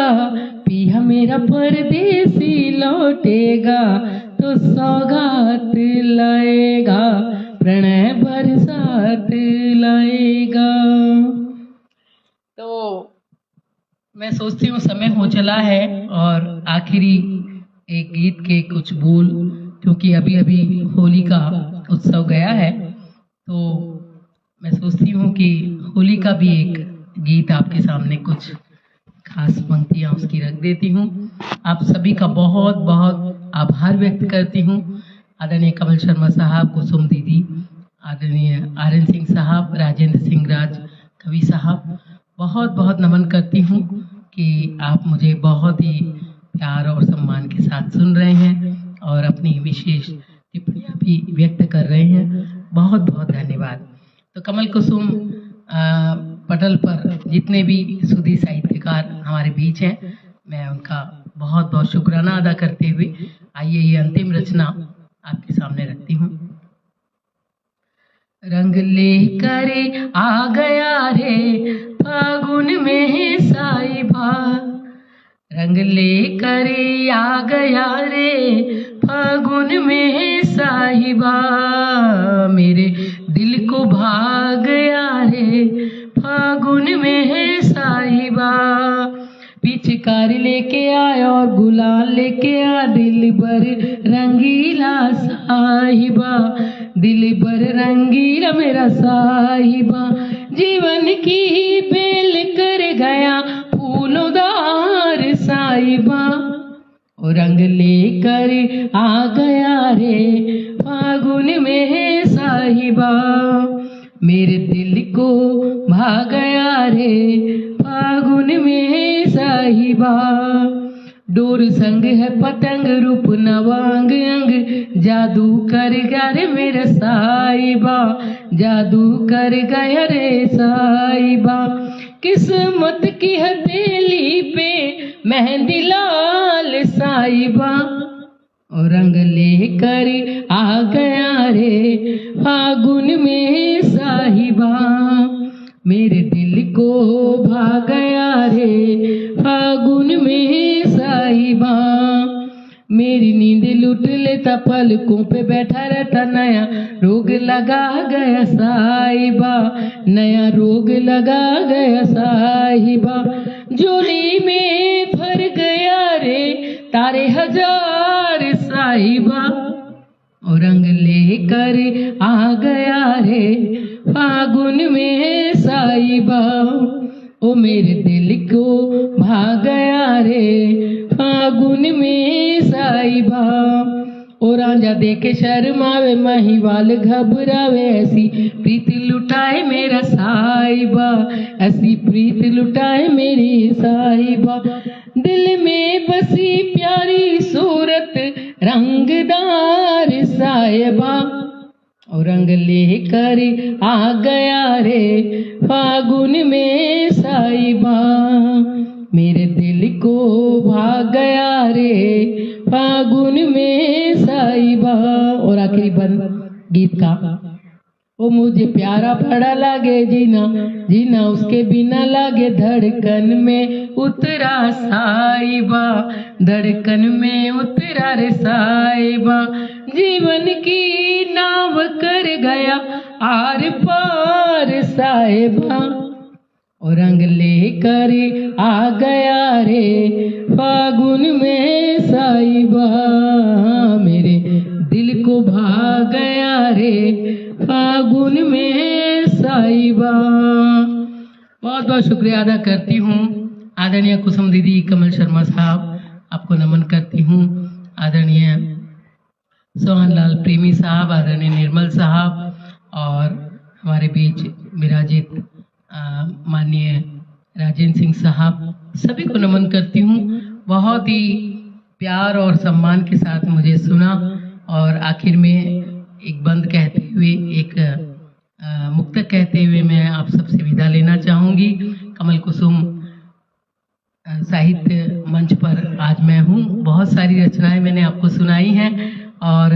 पिया मेरा परदेसी लौटेगा तो सौगात लाएगा, प्रणय बरसात लाएगा। तो मैं सोचती हूँ समय हो चला है और आखिरी एक गीत के कुछ बोल, क्योंकि अभी अभी होली का उत्सव गया है, तो मैं सोचती हूँ कि होली का भी एक गीत आपके सामने कुछ खास पंक्तियाँ उसकी रख देती हूँ। आप सभी का बहुत बहुत आभार व्यक्त करती हूँ। आदरणीय कमल शर्मा साहब, कुसुम दीदी, आदरणीय आर्यन सिंह साहब, राजेंद्र सिंह राज कवि साहब, बहुत बहुत नमन करती हूँ कि आप मुझे बहुत ही प्यार और सम्मान के साथ सुन रहे हैं और अपनी विशेष टिप्पणियाँ भी व्यक्त कर रहे हैं। बहुत बहुत धन्यवाद। तो कमल कुसुम पटल पर जितने भी सुधी साहित्यकार हमारे बीच हैं, मैं उनका बहुत बहुत शुक्राना अदा करते हुए आइए ये अंतिम रचना आपके सामने रखती हूँ। रंग लेकर आ गया रे फागुन में साहिबा, रंग लेकर आ गया रे फागुन में साहिबा, मेरे दिल को भाग गया रे फागुन में साहिबा। पिचकारी लेके आया और गुलाल लेके आ, दिल भर रंगीला साहिबा, दिल भर रंगीला मेरा साहिबा। जीवन की बेल कर गया फूलों दार साहिबा, और रंग लेकर आ गया रे फागुन में साहिबा, मेरे दिल को भा गया रे फागुन में साहिबा। डोर संग है पतंग रूप नवांग अंग, जादू कर गया रे मेरा साहिबा, जादू कर गया रे साहिबा। किस्मत की हथेली पे मेहंदी लाल साहिबा, और रंग लेकर आ गया रे फागुन में साहिबा, मेरे दिल को भा गया रे फागुन में साहिबा। मेरी नींद लूट लेता पलकों पे बैठा रहता, नया रोग लगा गया साहिबा, नया रोग लगा गया साहिबा। झोली में भर गया रे तारे हजार साहिबा, और रंग लेकर आ गया रे फागुन में साहिबा, ओ मेरे दिल को भा गया रे फागुन में साहिबा। ओ रांझा देखे शर्मावे महिवाल घबरावे, ऐसी प्रीत लुटाए मेरा साहिबा, ऐसी प्रीत लुटाए मेरी साहिबा। दिल में बसी प्यारी सूरत रंगदार साहिबा, और रंग लेकर आ गया रे फागुन में साहिबा। मेरे दिल को भा गया रे फागुन में साहिबा। और आखिरी बंद गीत का, ओ मुझे प्यारा बड़ा लागे जीना, जीना उसके बिना लागे, धड़कन में उतरा साहिबा, धड़कन में उतरा रे साहिबा। जीवन की नाव कर गया आर पार साहिबा, और रंग लेकर आ गया रे फागुन में साहिबा। मेरे दिल को भा गया रे फागुन में साहिबा। बहुत बहुत शुक्रिया अदा करती हूँ आदरणीय कुसुम दीदी, कमल शर्मा साहब, आपको नमन करती हूँ। आदरणीय सोहन लाल प्रेमी साहब, आदरणीय निर्मल साहब, और हमारे बीच विराजित माननीय राजेंद्र सिंह साहब, सभी को नमन करती हूँ। बहुत ही प्यार और सम्मान के साथ मुझे सुना, और आखिर में एक बंद कहते हुए, एक मुक्तक कहते हुए मैं आप सबसे विदा लेना चाहूँगी। कमल कुसुम साहित्य मंच पर आज मैं हूँ। बहुत सारी रचनाएं मैंने आपको सुनाई हैं, और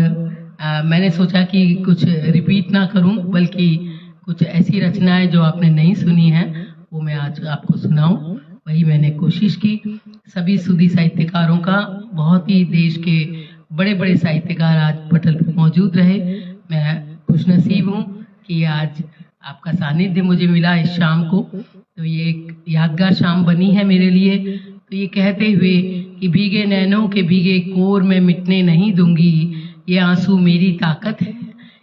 मैंने सोचा कि कुछ रिपीट ना करूं, बल्कि कुछ ऐसी रचनाएं जो आपने नहीं सुनी हैं वो मैं आज आपको सुनाऊं, वही मैंने कोशिश की। सभी सूदी साहित्यकारों का, बहुत ही देश के बड़े बड़े साहित्यकार आज पटल पर मौजूद रहे। मैं खुशनसीब हूँ कि आज आपका सानिध्य मुझे मिला इस शाम को, तो ये एक यादगार शाम बनी है मेरे लिए। तो ये कहते हुए कि भीगे नैनों के भीगे कोर में मिटने नहीं दूंगी, ये आंसू मेरी ताकत है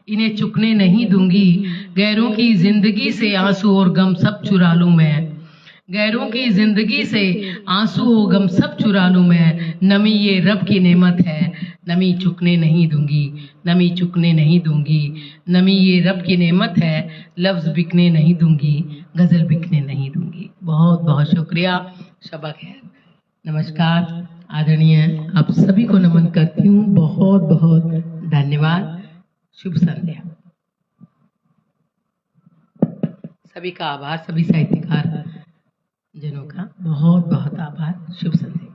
इन्हें चुकने नहीं दूंगी। गैरों की जिंदगी से आंसू और गम सब चुरा लूं मैं, गैरों की जिंदगी से आंसू और गम सब चुरा लूं मैं। नमी ये रब की नेमत है, नमी चुकने नहीं दूंगी, नमी चुकने नहीं दूंगी। नमी ये रब की नेमत है, लफ्ज़ बिकने नहीं दूंगी, गज़ल बिकने नहीं दूंगी। बहुत बहुत शुक्रिया, शबा खैर, नमस्कार। आदरणीय आप सभी को नमन करती हूँ, बहुत बहुत धन्यवाद। शुभ संध्या। सभी का आभार, सभी साहित्यकार जनों का बहुत बहुत आभार। शुभ संध्या।